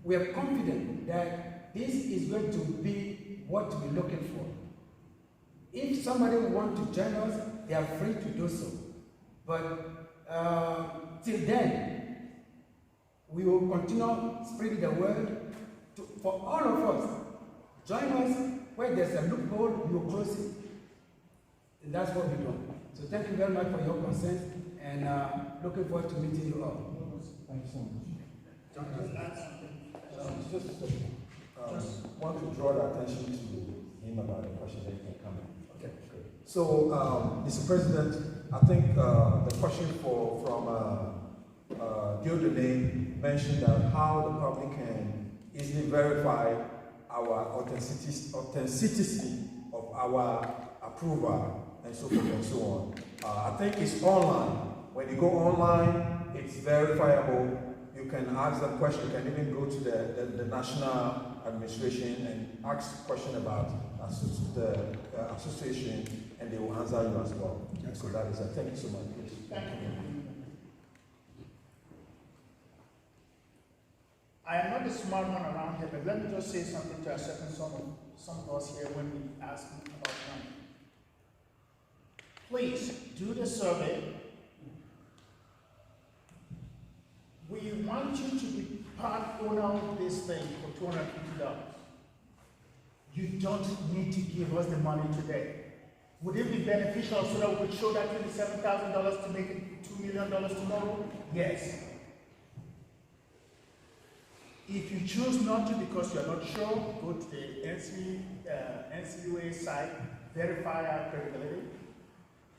we are confident that this is going to be what we're looking for. If somebody wants to join us, they are free to do so. But till then, We will continue spreading the word for all of us. Join us where there's a loophole, you will close it. And that's what we do. So thank you very much for your consent, and looking forward to meeting you all. Thank you so much. Just want to draw the attention to him about the question that can come in. Okay. So, Mr. President, I think the question from Diodone mentioned that how the public can easily verify our authenticity of our approval and so forth and so on. I think it's online. When you go online, it's verifiable. You can ask them questions. You can even go to the national administration and ask a question about the association, and they will answer you as well. So that is it. Thank you so much. Please. Thank you. I am not the smart one around here, but let me just say something to accept some of us here when we ask about money. Please do the survey. We want you to be part owner of this thing for $250. You don't need to give us the money today. Would it be beneficial so that we could show that $27,000 to make it $2 million tomorrow? Yes. If you choose not to because you're not sure, go to the NCUA site, verify our credibility,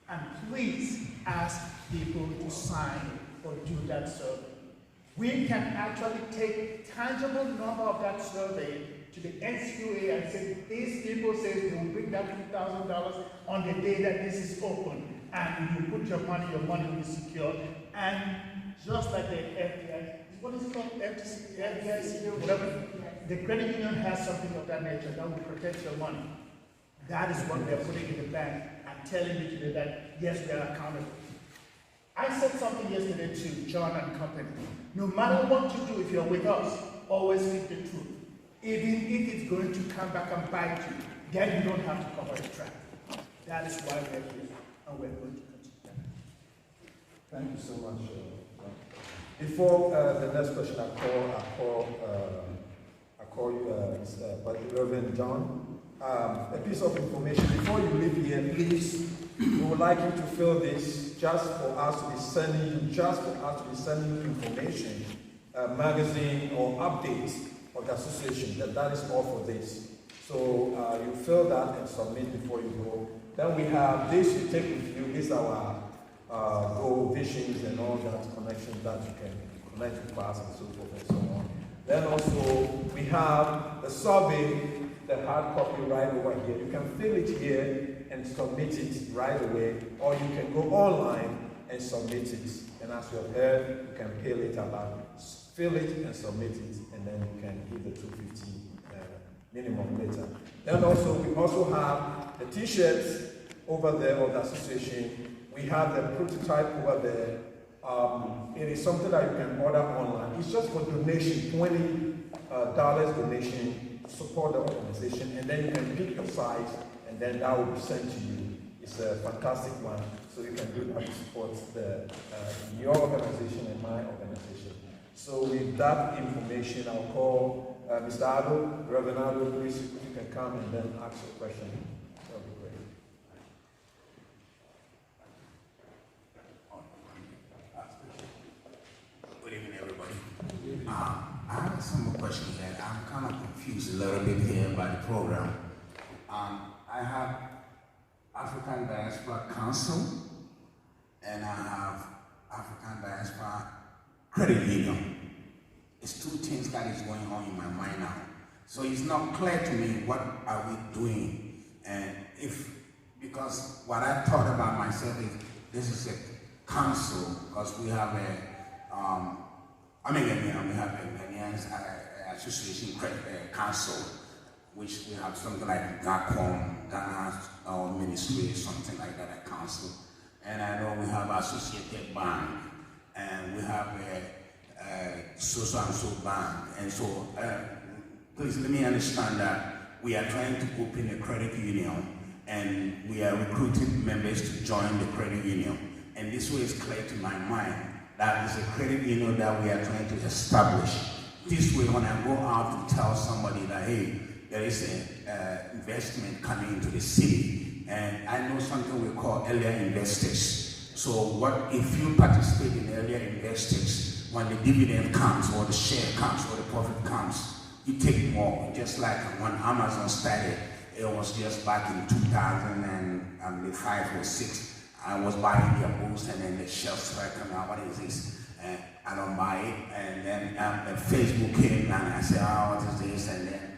and please ask people to sign or do that survey. We can actually take tangible number of that survey to the NCUA and say, these people say they will bring that $2,000 on the day that this is open, and you put your money will be secured. And just like the FBI, what is it called? FDIC, whatever. The credit union has something of that nature that will protect your money. That is what we are putting in the bank and telling you today that yes, we are accountable. I said something yesterday to John and company. No matter what you do, if you're with us, always speak the truth. Even if it's going to come back and bite you, then you don't have to cover the track. That is why we're here, and we're going to continue. Thank you so much. Before the next question, I call you, Reverend John. A piece of information. Before you leave here, please, we would like you to fill this just for us to be sending you, information, magazine or updates of the association. That is all for this. So you fill that and submit before you go. Then we have this you take with you. This is our goal, visions, and all that connections that you can connect with class and so forth and so on. Then also we have the survey, the hard copy right over here. You can fill it here and submit it right away, or you can go online and submit it. And as you have heard, you can pay later, but fill it and submit it, and then you can give the $250 minimum later. Then also we also have the T-shirts over there of the association. We have the prototype over there. It is something that you can order online. It's just for donation, $20 donation to support the organization, and then you can pick your size, and then that will be sent to you. It's a fantastic one, so you can do that to support your organization and my organization. So with that information, I'll call Mr. Ado, Reverend Ado, please, if you can come and then ask your question. That would be great. Good evening, everybody. I have some more questions here. I'm kind of confused a little bit here by the program. I have African Diaspora Council, and I have African Diaspora Credit Union. It's two things that is going on in my mind now. So it's not clear to me what are we doing, and because what I thought about myself is this is a council, because we have we have a Ghanaian Association Credit Council, which we have something like Ghana Ministry, something like that, a council. And I know we have Associated Bank, and we have a so bank. And so, please let me understand that we are trying to open a credit union, and we are recruiting members to join the credit union. And this way is clear to my mind That is a credit union that we are trying to establish. This way, when I go out to tell somebody that, hey, there is an investment coming into the city, and I know something we call earlier investors. So what if you participate in earlier investors, when the dividend comes, or the share comes, or the profit comes, you take more. Just like when Amazon started, it was just back in 2005 or 6. I was buying their books, and then the shelves started coming out. What is this? And I don't buy it. And then Facebook came, and I said, oh, what is this? And then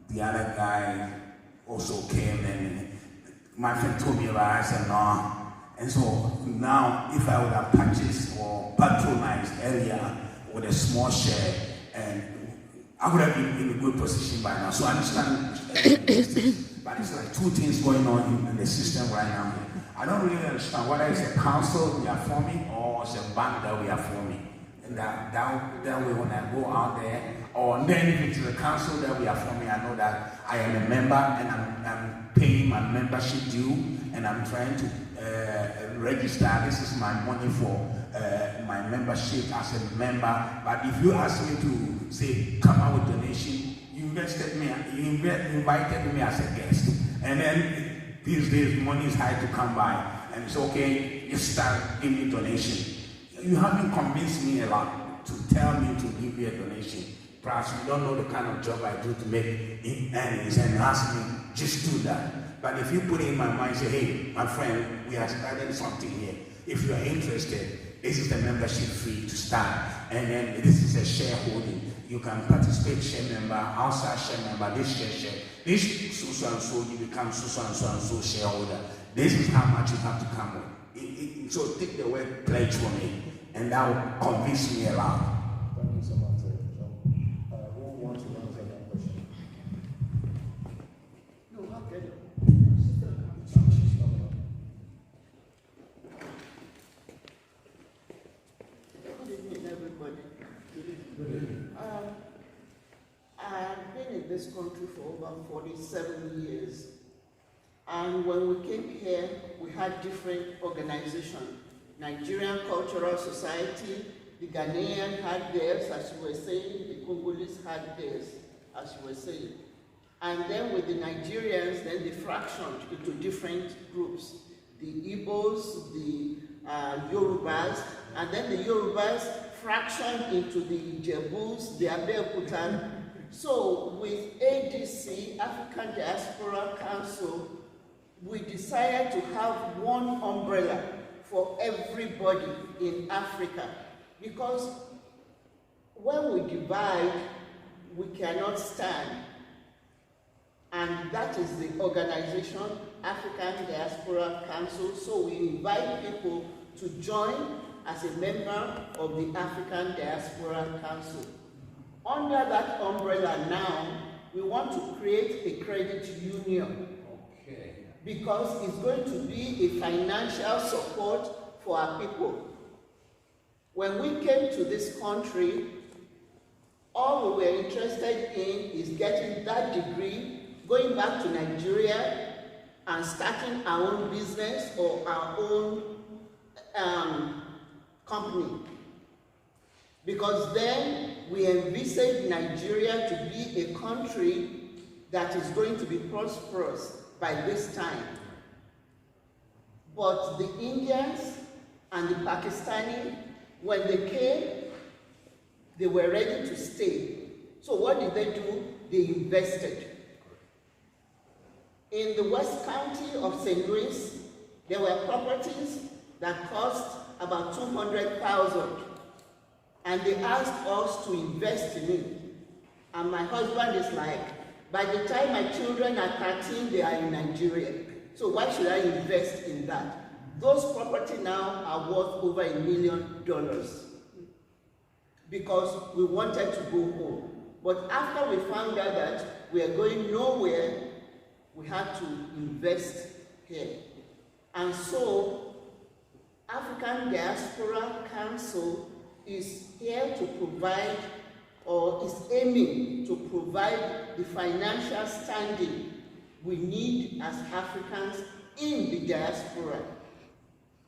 the other guy also came, and my friend told me about it. I said, no. And so now, if I would have purchased or patronized earlier with a small share, and I would have been in a good position by now. So I understand, but it's like two things going on in the system right now. I don't really understand whether it's a council we are forming or it's a bank that we are forming. And that way, when I go out there, or then if it's a council that we are forming, I know that I am a member and I'm paying my membership due, and I'm trying to register. This is my money for my membership as a member. But if you ask me to say, come out with donation, you invited me as a guest. And then these days, money is hard to come by, and it's okay, you start giving me donation. You haven't convinced me a lot to tell me to give you a donation. Perhaps you don't know the kind of job I do to make earnings, and ask me, just do that. But if you put it in my mind, say, hey, my friend, we are starting something here. If you are interested, this is the membership fee to start, and then this is a shareholding. You can participate, share member, outside share member, this share. This so and so, you become so and so shareholder. This is how much you have to come with. So take the word pledge from me, and that will convince me a lot. Thank you so much, John. Who wants to answer that question? No, not good. Good evening, everybody. I've been in this country for over 47 years. And when we came here, we had different organizations. Nigerian Cultural Society, the Ghanaian had theirs, as you were saying, the Congolese had theirs, as you were saying. And then with the Nigerians, then they fractioned into different groups. The Igbos, the Yorubas, and then the Yorubas fractioned into the Ijebus, the Abeokutan. So with ADC, African Diaspora Council, we decided to have one umbrella for everybody in Africa, because when we divide, we cannot stand. And that is the organization, African Diaspora Council. So we invite people to join as a member of the African Diaspora Council. Under that umbrella now, we want to create a credit union. Because it's going to be a financial support for our people. When we came to this country, all we were interested in is getting that degree, going back to Nigeria, and starting our own business or our own company. Because then we envisaged Nigeria to be a country that is going to be prosperous by this time. But the Indians and the Pakistani, when they came, they were ready to stay. So what did they do? They invested. In the West County of St. Louis, there were properties that cost about $200,000. And they asked us to invest in it. And my husband is like, by the time my children are 13, they are in Nigeria. So why should I invest in that? Those properties now are worth over $1 million because we wanted to go home. But after we found out that we are going nowhere, we had to invest here. And so African Diaspora Council is here to provide, or is aiming to provide, the financial standing we need as Africans in the diaspora.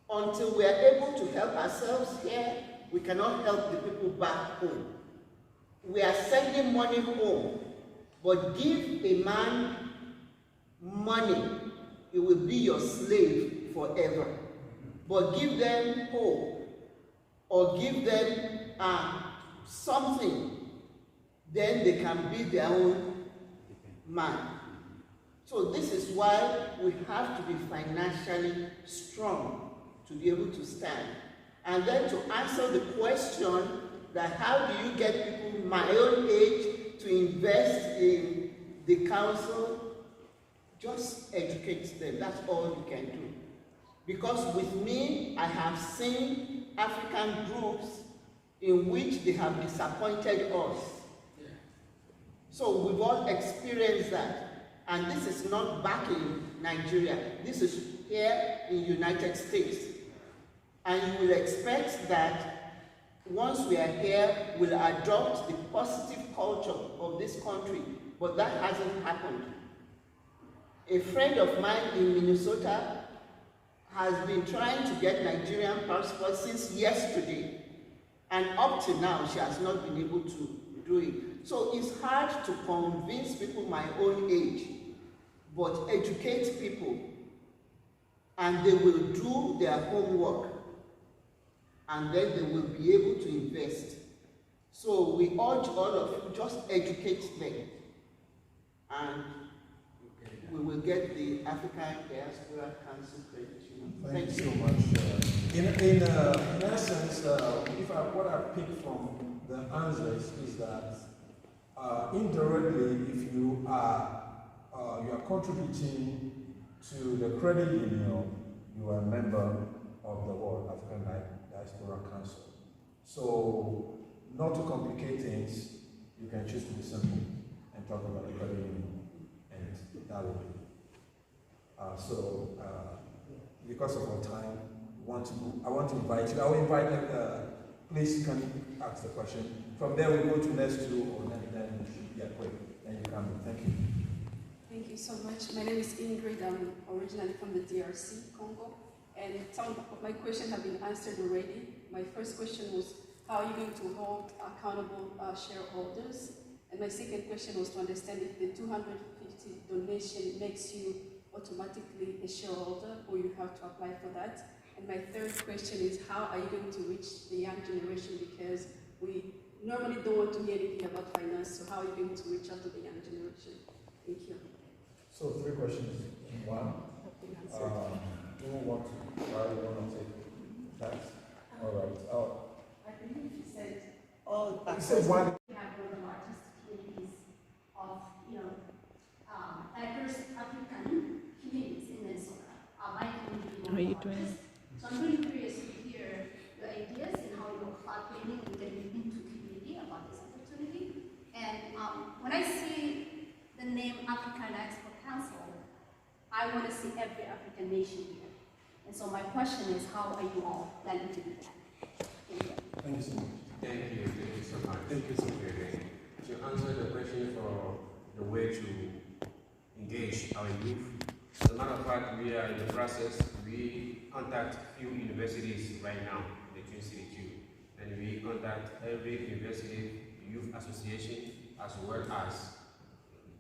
until we are able to help ourselves here, we cannot help the people back home. We are sending money home, but give a man money, he will be your slave forever. But give them hope, or give them something, then they can be their own man. So this is why we have to be financially strong to be able to stand. And then to answer the question that how do you get people my own age to invest in the council, just educate them. That's all you can do. Because with me, I have seen African groups in which they have disappointed us. So we've all experienced that. And this is not back in Nigeria. This is here in the United States. And you will expect that once we are here, we'll adopt the positive culture of this country. But that hasn't happened. A friend of mine in Minnesota has been trying to get Nigerian passport since yesterday. And up to now, she has not been able to do it. So it's hard to convince people my own age, but educate people, and they will do their homework, and then they will be able to invest. So we urge all of you, just educate them, and we will get the African Diaspora Council credit. Thank you so much. In essence, what I pick from the answers is that indirectly, if you are contributing to the credit union, you are a member of the World African Diaspora Council. So, not to complicate things, you can choose to be simple and talk about the credit union, and that will be. Because of our time, I want to invite you. I will invite them. Please, can you ask the question? From there, we go to next two, or then quick. Then you come in. Thank you. Thank you so much. My name is Ingrid. I'm originally from the DRC, Congo. And some of my questions have been answered already. My first question was, how are you going to hold accountable shareholders? And my second question was to understand if the 250 donation makes you automatically a shareholder, or you have to apply for that. And my third question is, how are you going to reach the young generation? Because we normally don't want to hear anything about finance, so how are you going to reach out to the young generation? Thank you. So 3 questions in one. Who want to take that? All right. I believe you said all. You said one. We have one of the largest communities of, diverse African communities in Minnesota. My community. How are you doing? So I'm really curious to hear your ideas and how you're collaborating and getting into community about this opportunity. And when I see the name African Diaspora Council, I want to see every African nation here. And so my question is, how are you all planning to do that? Thank you. Thank you so much. Thank you so much. Thank you so much. To answer the question for the way to engage our youth, as a matter of fact, we are in the process. We contact few universities right now, the Twin City Tube, and we contact every university youth association as well as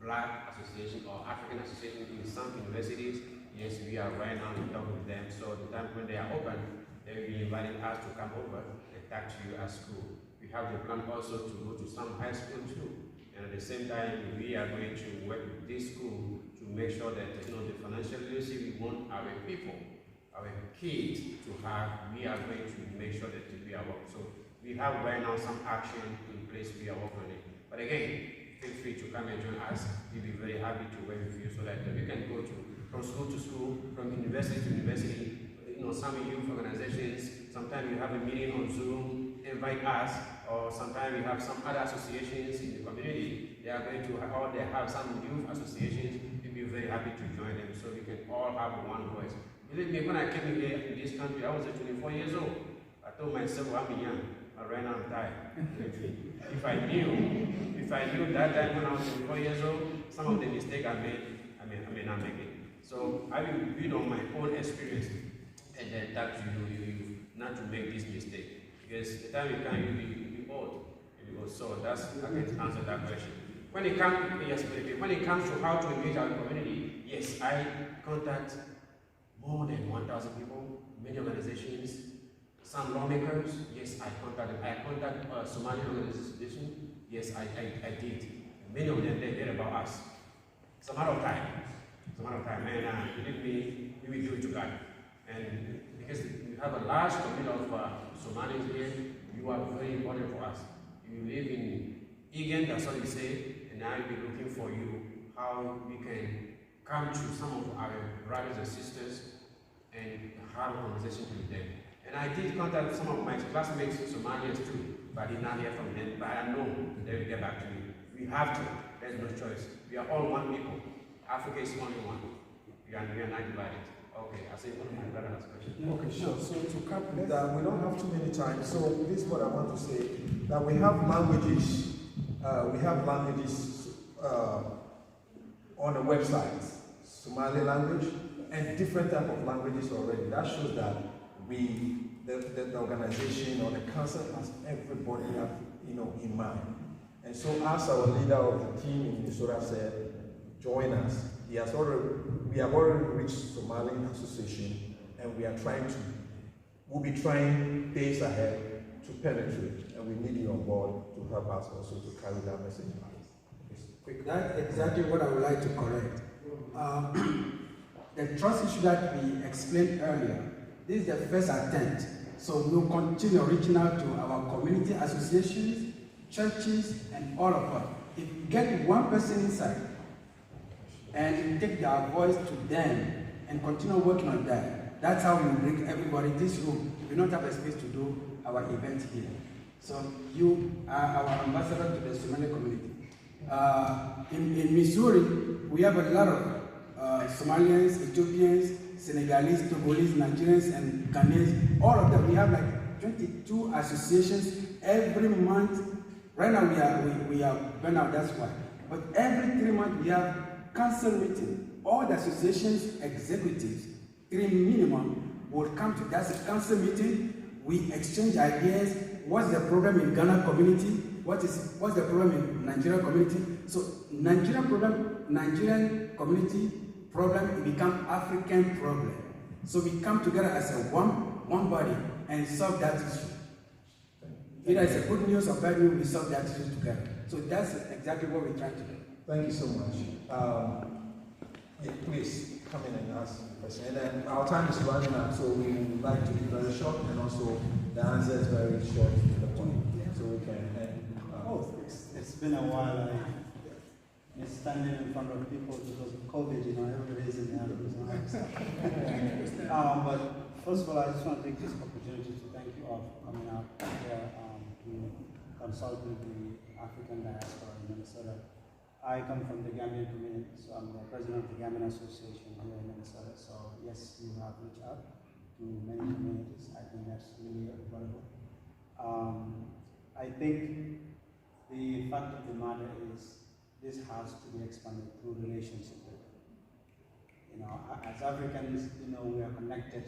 Black association or African association in some universities. Yes, we are right now in talk with them. So the time when they are open, they will be inviting us to come over and talk to you at school. We have the plan also to go to some high school too. And at the same time, we are going to work with this school to make sure that the financial literacy we want our people, our kids to have, we are going to make sure that we are working. So we have right now some action in place, we are working on it. But again, feel free to come and join us. We'll be very happy to work with you so that we can go from school to school, from university to university. Some youth organizations, sometimes you have a meeting on Zoom, invite us, or sometimes we have some other associations in the community. They are going to, or they have some youth associations. We'll be very happy to join them so we can all have one voice. Believe me, when I came here in this country, I was 24 years old. I told myself, I'm young, but right now I'm tired. If I knew that time when I was 24 years old, some of the mistakes I made, I may not make it. So I will build on my own experience. and then that you not to make this mistake. Because the time you can, you be old. So that's, I can answer that question. When it comes to how to engage our community, yes, I contact more than 1,000 people, many organizations, some lawmakers, yes, I contact Somali organizations, yes, I did. Many of them, they heard about us. It's a matter of time. And believe me, we will do it together. And because we have a large community of Somalis here, you are very important for us. You live in Egan, that's what we say, and I will be looking for you how we can come to some of our brothers and sisters and have a conversation with them. And I did contact some of my classmates in Somalians too, but I did not hear from them. But I know they will get back to me. We have to. There's no choice. We are all one people. Africa is only one. We are not divided. Okay, I say one of my brother has a question. Okay, sure. So to cap with that, we don't have too many times. So this is what I want to say, that we have languages. On the website, Somali language, and different type of languages already. That shows that the organization or the council has everybody in mind. And so as our leader of the team in Minnesota said, join us. We have already reached Somali Association, and we'll be trying days ahead to penetrate, and we need you on board to help us also to carry that message out. That's exactly what I would like to correct. The trust issue that we explained earlier, this is the first attempt. So we'll continue reaching out to our community associations, churches, and all of us. If we get one person inside and take our voice to them and continue working on that, that's how we bring everybody in this room. We don't have a space to do our event here. So you are our ambassador to the Somali community. In Missouri, we have a lot of Somalians, Ethiopians, Senegalese, Togolese, Nigerians, and Ghanaians. All of them. We have like 22 associations every month. Right now we are burnt out, that's why. But every 3 months we have council meeting. All the associations executives, 3 minimum, will come to that council meeting. We exchange ideas. What's the problem in Ghana community? What's the problem in Nigerian community? So Nigerian community problem, it become African problem. So we come together as a one body and solve that issue. Either it's a good news or bad news, we solve that issue together. So that's exactly what we're trying to do. Thank you so much. Yeah, please come in and ask the question. And then our time is running out, so we would like to be very short, and also the answer is very short to the point, so we can end. It's been a while. I'm standing in front of people because of COVID, everybody's in the office. But first of all, I just want to take this opportunity to thank you all for coming out here to consult with the African diaspora in Minnesota. I come from the Gambian community, so I'm the president of the Gambian Association here in Minnesota. So yes, you have reached out to many communities. I think that's really valuable. I think the fact of the matter is this has to be expanded through relationship building. As Africans, we are connected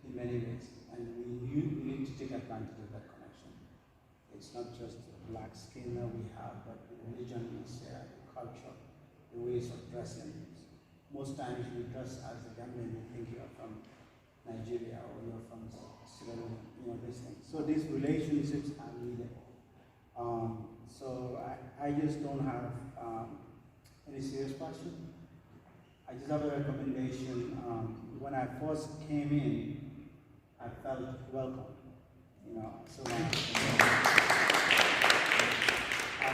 in many ways, and we need to take advantage of that connection. It's not just the black skin that we have, but the religion is there, the culture, the ways of dressing. Most times we dress as a Gambian, we think you're from Nigeria or you're from Sierra Leone, these things. So these relationships are needed. So I just don't have any serious question. I just have a recommendation. When I first came in, I felt welcome. So and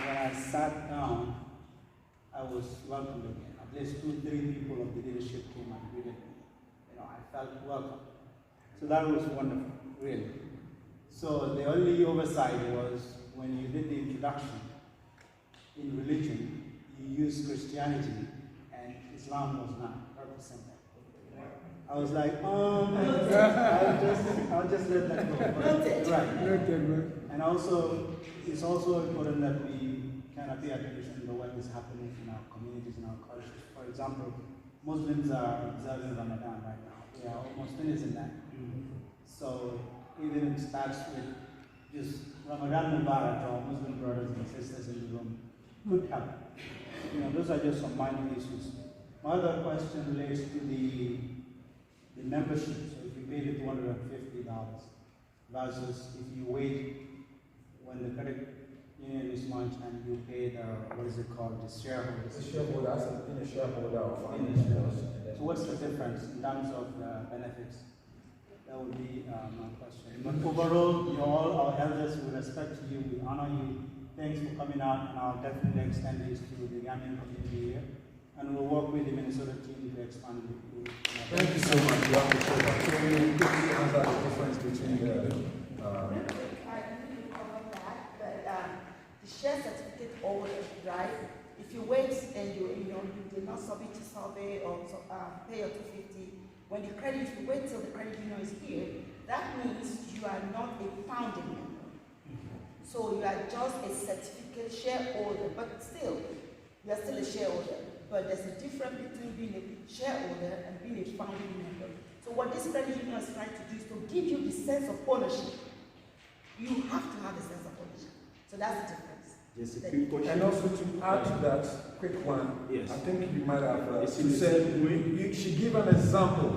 when I sat down, I was welcomed again. At least 2-3 people of the leadership came and greeted me. I felt welcome. So that was wonderful, really. So the only oversight was when you did the introduction in religion, you used Christianity and Islam was not represented. I was like, I'll just let that go. Right. And also, it's also important that we kind of pay attention to what is happening in our communities, in our cultures. For example, Muslims are observing Ramadan right now. We are almost finished in that. So even if it starts with just Ramadan Mubarak to our Muslim brothers and sisters in the room could help. You know, those are just some minor issues. My other question relates to the membership. So if you pay the $250 versus if you wait when the credit union is launched and you pay the, what is it called, the shareholders? The shareholder, as in a shareholder or So what's the difference in terms of benefits? That would be my question. But overall, you all our elders, we respect you, we honor you. Thanks for coming out, and I'll definitely extend this to the Gambian community here. And we'll work with the Minnesota team to expand it. Thank you so much. You have to show that. So we quickly answer the difference between the... I didn't cover that, but the share certificate always, right? If you wait and you did not submit a survey or pay your $250, when the credit, if you wait till the credit union is here, that means you are not a founding member. So you are just a certificate shareholder, but still, you are still a shareholder. But there's a difference between being a shareholder and being a founding member. So what this credit union is trying to do is to give you the sense of ownership. You have to have a sense of ownership. So that's the difference. Yes, a quick question. And also to add to that quick one, yes. I think you might have she gave an example.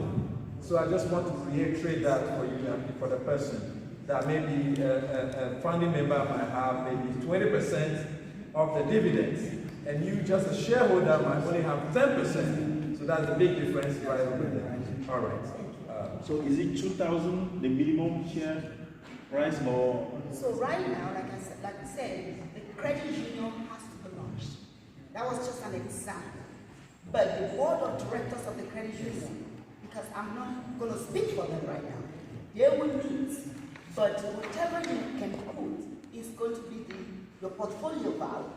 So I just want to reiterate that for you and for the person. That maybe a founding member might have maybe 20% of the dividends, and you just a shareholder might only have 10%. So that's the big difference right over there. All right. So is it 2,000 the minimum share price or? So right now, like I said, the credit union has to be launched. That was just an example. But the board of directors of the credit union, because I'm not going to speak for them right now, they will meet. But whatever you can put is going to be your portfolio value.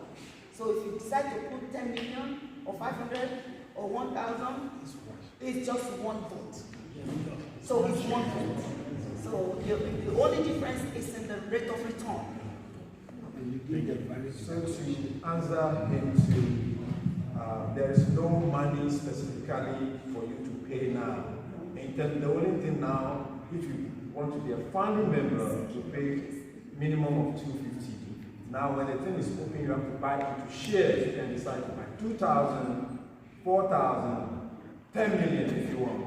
So if you decide to put 10 million or 500 or 1,000, it's just one vote. So it's one vote. So the only difference is in the rate of return. So to answer him there is no money specifically for you to pay now. The only thing now, if you want to be a founding member, to pay minimum of $250. Now, when the thing is open, you have to buy into shares. You can decide to buy 2,000, 4,000, 10 million if you want.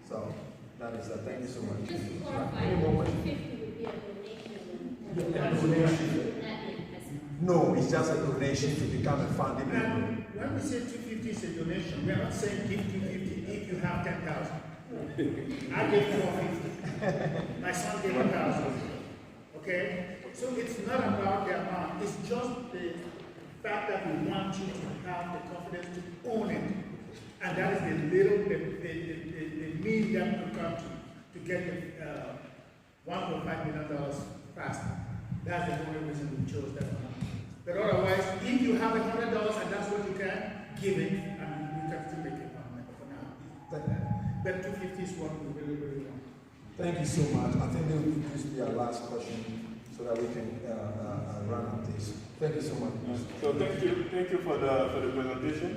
So that is that. Thank you so much. Just to clarify, 250 would be a donation. No, it's just a donation to become a founding member. When we say 250 is a donation, we are not saying give 250 if you have 10,000. I gave 450. My son gave 1,000. Okay? So it's not about the amount, it's just the fact that we want you to have the confidence to own it. And that is the mean that we come to get the $1.5 million faster. That's the only reason we chose that amount. But otherwise, if you have $100 and that's what you can, give it, and you can still make it for now. But 250 is what we really, really want. Thank you so much. I think this will be our last question so that we can run out this. Thank you so much. So thank you for the presentation.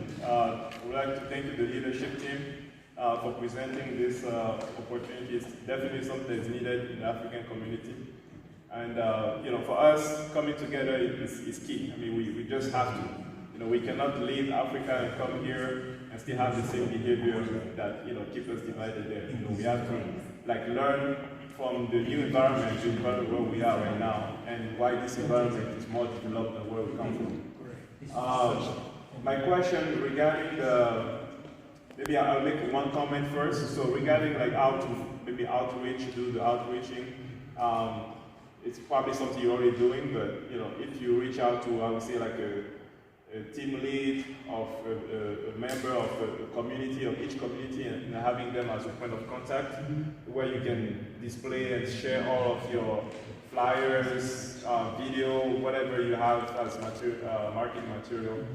We'd like to thank the leadership team for presenting this opportunity. It's definitely something that's needed in the African community. And for us, coming together is key. I mean, we just have to. We cannot leave Africa and come here and still have the same behavior that keep us divided there. We have to learn from the new environment, the environment where we are right now, and why this environment is more developed than where we come from. My question regarding maybe I'll make one comment first. So regarding how to maybe outreach, do the outreaching. It's probably something you're already doing, but if you reach out to, I would say a team lead of a member of a community, of each community, and having them as a point of contact, where you can display and share all of your flyers, video, whatever you have as marketing material,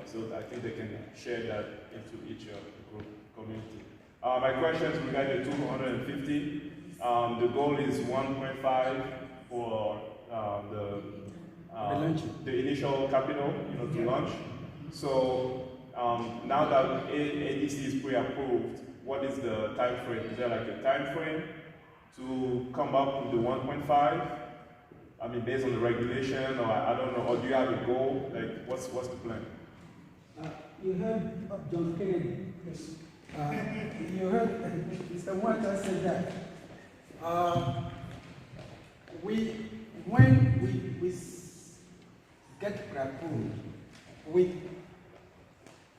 so I think they can share that into each group community. My question is regarding the 250. The goal is 1.5 for the initial capital, to launch. So now that ADC is pre-approved, what is the time frame? Is there a time frame, to come up with the 1.5? I mean, based on the regulation, or I don't know, or do you have a goal? Like, what's the plan? You heard John Kennedy. Yes. You heard Mr. Walter said that. When we get approved, we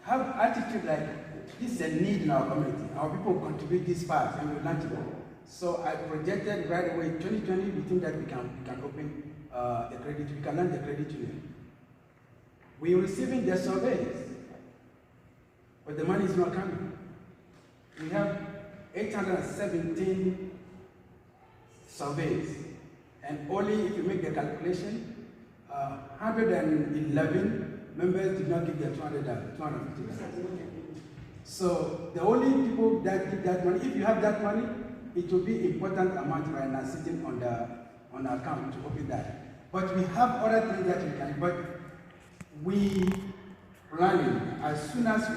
have attitude like this is a need in our community. Our people contribute this fast and we launch it. So I projected right away 2020. We think that we can open the credit. We can launch the credit union. We are receiving the surveys, but the money is not coming. We have 817 surveys, and only if you make the calculation, 111 members did not give their $250. So the only people that give that money, if you have that money, it will be important amount right now sitting on the account to open that. But we have other things that we can. But we planning as soon as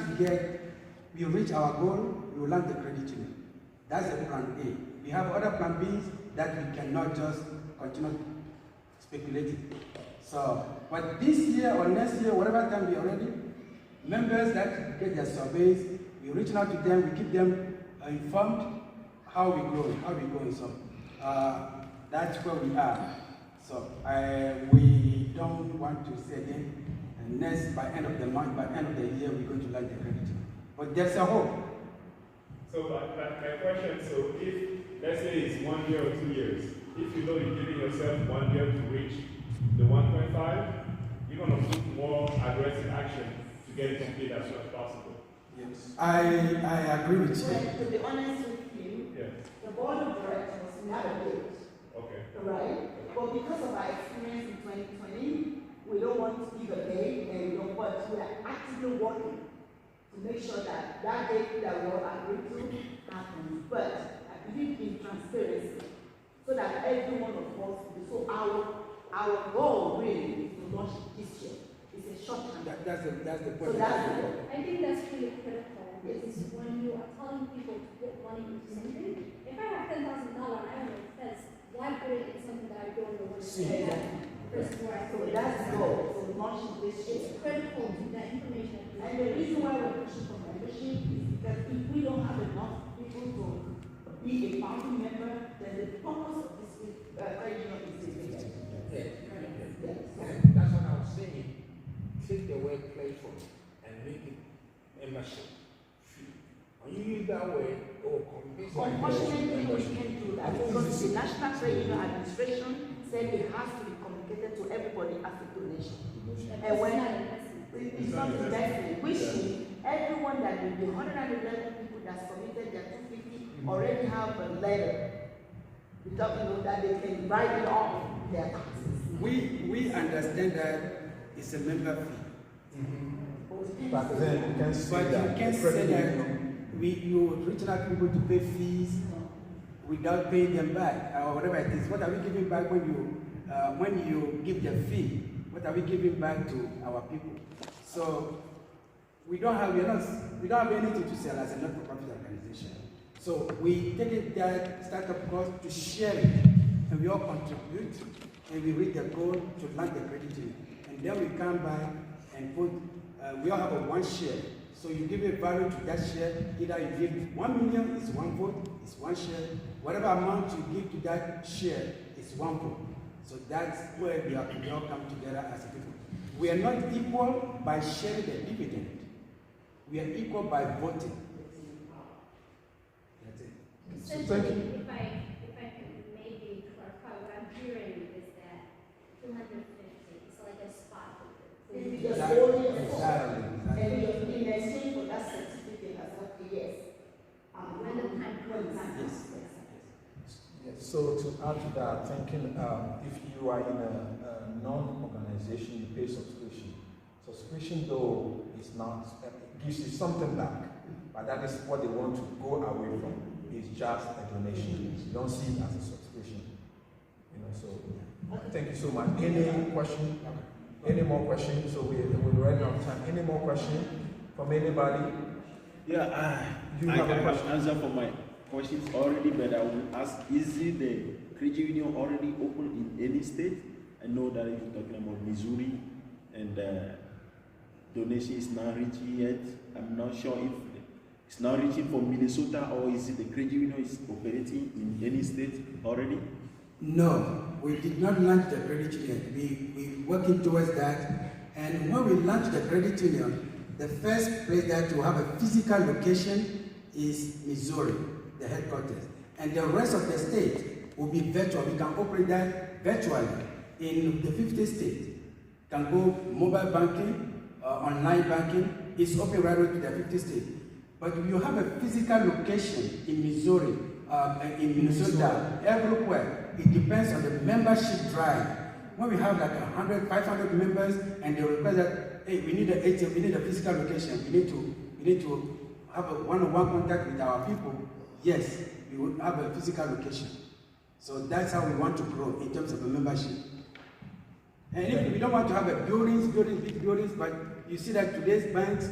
we reach our goal, we will launch the credit union. That's the plan A. We have other plan Bs that we cannot just continue speculating. So, but this year or next year, whatever time we are ready, members that get their surveys, we reach out to them, we keep them informed how we grow, how we go. So that's where we are. So we don't want to say again, next by end of the month, by end of the year, we're going to launch the credit. But there's a hope. So my question, so if, let's say it's 1 year or 2 years, if you know you're giving yourself 1 year to reach the 1.5, you're going to put more aggressive action to get it complete as soon as possible. Yes. I agree with you. Well, to be honest with you, the board of directors never did. Okay. Right? But because of our experience in 2020, we don't want to give a date, and we don't want to. We are actively working to make sure that that date that we all agree to happens. But I believe in transparency, so that every one of us. So our goal really is to launch this year. It's a short time. That's the point. So that's the goal. I think that's really critical. Because when you are telling people to put money into something, if I have $10,000, I don't know defense, why put it in something that I don't know what to do? Versus where I So that's the goal. So launching this year. It's critical to that information. And the reason why we're pushing for membership is because if we don't have enough people to be a founding member, then the purpose of this credit union is defeated. That's what I was saying. Take the word platform and make it membership free. When you use that word, unfortunately, we can't do that because the National Credit Union Administration said it has to be communicated to everybody as a donation. And when it's not investment, which means everyone that will be 111 people that submitted their 250 already have a letter without that they can write it off their taxes. We understand that it's a member fee. But then you can say that. You can't say that you reach out people to pay fees without paying them back or whatever it is. What are we giving back when you give the fee? What are we giving back to our people? So we don't have anything to sell as a not-for-profit organization. So we take it that startup cost to share it, and we all contribute, and we reach the goal to launch the credit union. And then we come back and put, we all have a one share. So you give a value to that share, either you give 1 million, it's one vote, it's one share. Whatever amount you give to that share, it's one vote. So that's where we all come together as a people. We are not equal by sharing the dividend. We are equal by voting. That's it. Essentially, if I can maybe clarify, what I'm hearing is that 250 is like a spot. Exactly. And in exchange for that certificate as well, yes. When the time comes. Yes. So to add to that, thinking if you are in a non-organization, you pay subscription. Subscription though is not, it gives you something back, but that is what they want to go away from. It's just a donation. You don't see it as a subscription. So thank you so much. Any question? Any more questions? So we're running out of time. Any more questions from anybody? Yeah, you I have a can question? answer for my questions already, but I will ask, is it the credit union already open in any state? I know that you're talking about Missouri, and donation is not reaching yet. I'm not sure if it's not reaching for Minnesota, or is it the credit union is operating in any state already? No, we did not launch the credit union. We're working towards that. And when we launched the credit union, the first place that to have a physical location is Missouri, the headquarters. And the rest of the state will be virtual. We can operate that virtually in the 50 states. Can go mobile banking, online banking. It's open right away to the 50 states. But if you have a physical location in Missouri, in Minnesota, everywhere, it depends on the membership drive. When we have like 100, 500 members, and they request that, hey, we need a ATM, we need a physical location, we need to have a one-on-one contact with our people. Yes, we will have a physical location. So that's how we want to grow in terms of a membership. And if we don't want to have a big buildings, but you see that today's banks,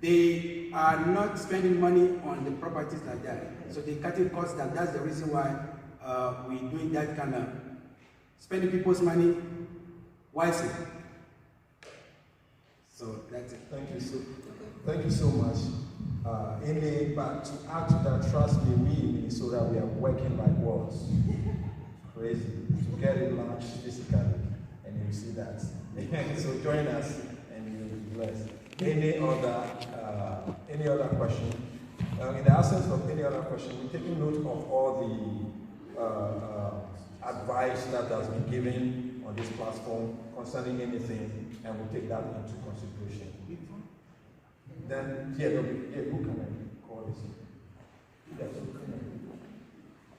they are not spending money on the properties like that. So they're cutting costs, and that's the reason why we're doing that kind of spending people's money wisely. So that's it. Thank you so much. But to add to that, trust me, we in Minnesota, we are working like wolves. Crazy. To get it launched physically, and you see that. So join us, and you'll be blessed. Any other question? In the absence of any other question, we're taking note of all the advice that has been given on this platform concerning anything, and we'll take that into consideration. Then, who can I call this? Yes.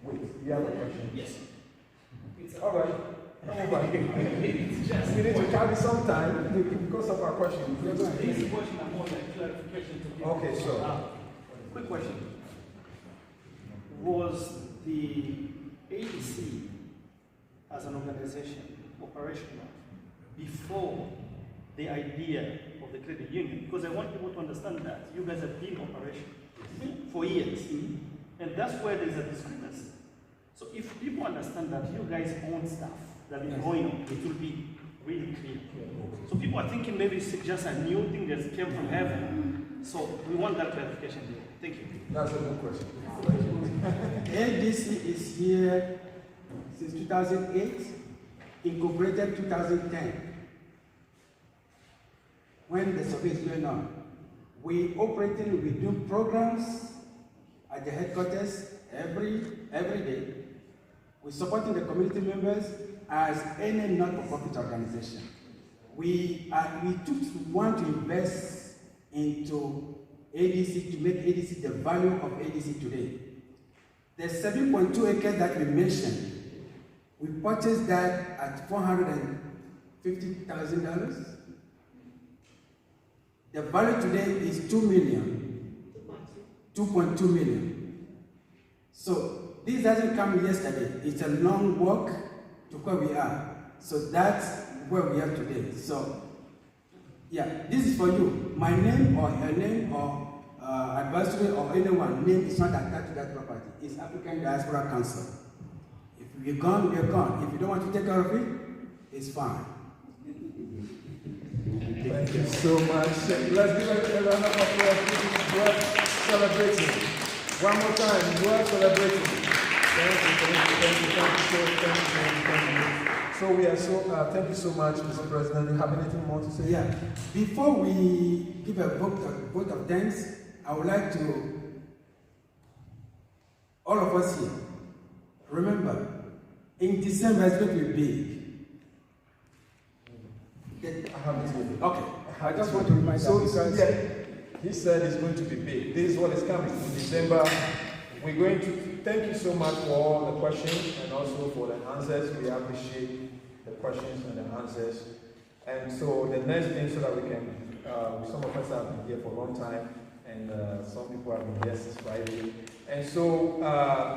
Wait, you have a question? Yes. All right. We need to carry some time because of our question. Easy question and more like clarification to people. Okay, sure. Quick question. Was the ADC as an organization operational before the idea of the credit union? Because I want people to understand that you guys have been operational for years, and that's where there's a discrepancy. So if people understand that you guys own stuff that is going on, it will be really clear. So people are thinking maybe it's just a new thing that came from heaven. So we want that clarification here. Thank you. That's a good question. ADC is here since 2008, incorporated 2010. When the survey is going on, we do programs at the headquarters every day. We're supporting the community members as any not-for-profit organization. We want to invest into ADC to make ADC the value of ADC today. The 7.2 acres that we mentioned, we purchased that at $450,000. The value today is $2 million, 2.2 million. So this doesn't come yesterday. It's a long walk to where we are. So that's where we are today. So yeah, this is for you. My name or your name or advisory or anyone name is not attached to that property. It's African Diaspora Council. If you're gone, you're gone. If you don't want to take care of it, it's fine. Thank you so much. Let's give a round of applause. This is worth celebrating. One more time, worth celebrating. Thank you. So we are thank you so much, Mr. President. You have anything more to say? Yeah. Before we give a vote of thanks, I would like to, all of us here, remember, in December it's going to be big. I have it here. Okay. I just want to remind you. He said it's going to be big. This is what is coming in December. We're going to thank you so much for all the questions and also for the answers. We appreciate the questions and the answers. And so the next thing, so that we can, some of us have been here for a long time, and some people have been here since Friday. And so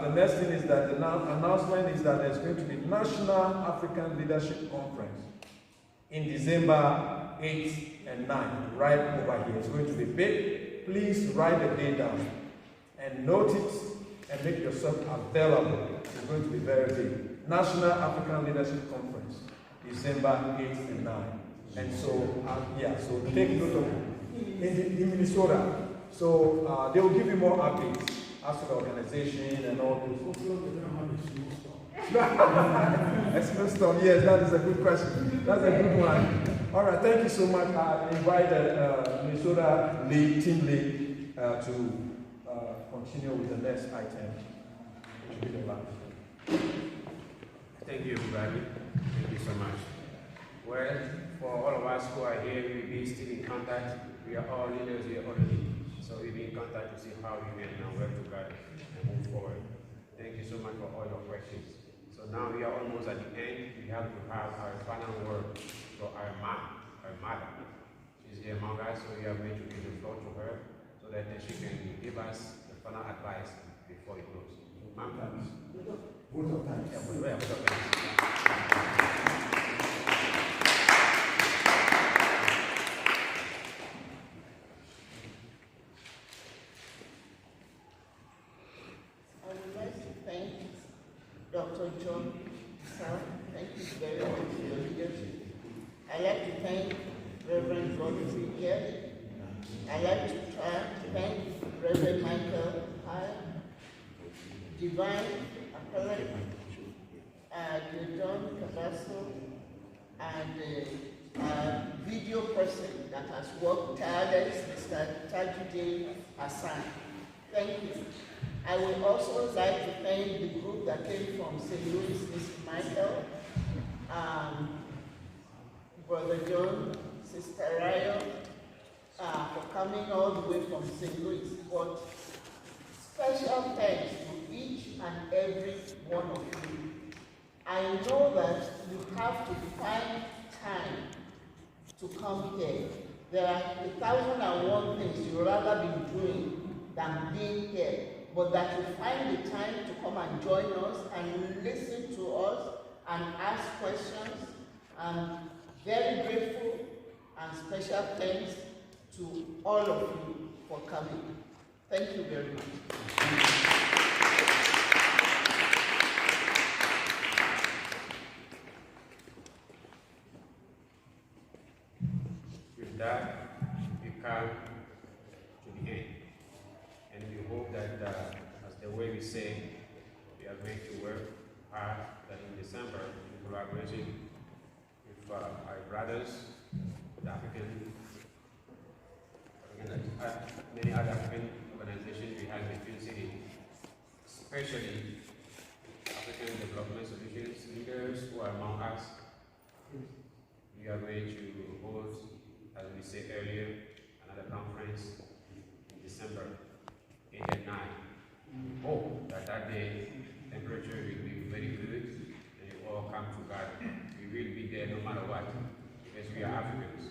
the next thing is that the announcement is that there's going to be National African Leadership Conference in December 8th and 9th, right over here. It's going to be big. Please write the day down and note it and make yourself available. It's going to be very big. National African Leadership Conference, December 8th and 9th. And so, so take note of it in Minnesota. So they will give you more updates as to the organization and all this. Snowstorm, yes, that is a good question. That's a good one. All right, thank you so much. I invite the Minnesota team lead to continue with the next item, which will be the last. Thank you, everybody. Thank you so much. Well, for all of us who are here, we'll be still in contact. We are all leaders here already. So we'll be in contact to see how we can work together and move forward. Thank you so much for all your questions. So now we are almost at the end. We have to have our final word for our mother. She's here among us, so we are going to give the floor to her so that she can give us the final advice before we close. Ma'am, Vote of thanks. Dr. John, sir, thank you very much for your leadership. I'd like to thank Reverend Godfrey here. I'd like to thank Reverend Michael Hire, Divine Appellate, John Cabasso, and video person that has worked tirelessly, Mr. Tajudeen Hassan. Thank you. I would also like to thank the group that came from St. Louis, Mr. Michael, Brother John, Sister Rayo, for coming all the way from St. Louis. But special thanks to each and every one of you. I know that you have to find time to come here. There are 1,001 things you'd rather be doing than being here. But that you find the time to come and join us and listen to us and ask questions. I'm very grateful and special thanks to all of you for coming. Thank you very much. With that, we come to the end. And we hope that, as the way we say, we are going to work hard, that in December, in collaboration with our brothers, the many other African organizations we have in the Twin City, especially African Development Solutions leaders who are among us. We are going to hold, as we said earlier, another conference in December 8 and 9. Hope that day temperature will be very good and you all come together. We will be there no matter what, because we are Africans.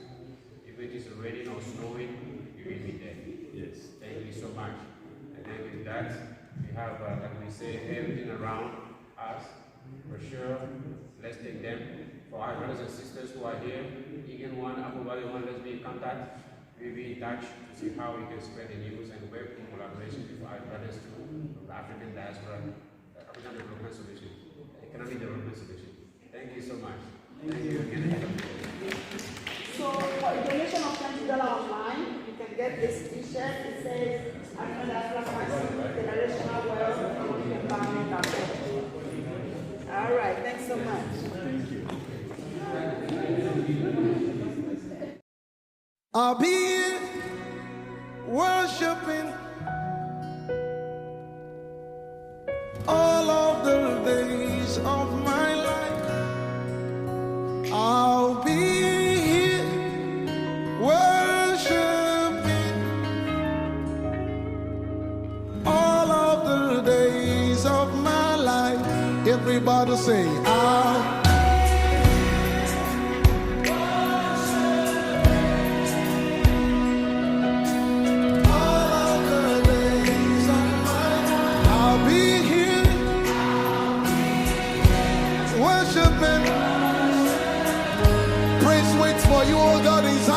If it is raining or snowing, we will be there. Yes. Thank you so much. And then with that, we have, like we say, everything around us. For sure, let's take them. For our brothers and sisters who are here, Egan one, Akubali one, let's be in contact. We'll be in touch to see how we can spread the news and work in collaboration with our brothers too, from the African diaspora, the African Development Solution, Economic Development Solution. Thank you so much. Thank you again. So for a donation of $20 online, you can get this t-shirt. It says African Diaspora Constitute, Generational Wealth, and Empowerment. All right, thanks so much. Thank you. I'll be here worshiping all of the days of my life. I'll be here worshiping all of the days of my life. Everybody say, I'll for you, oh God, is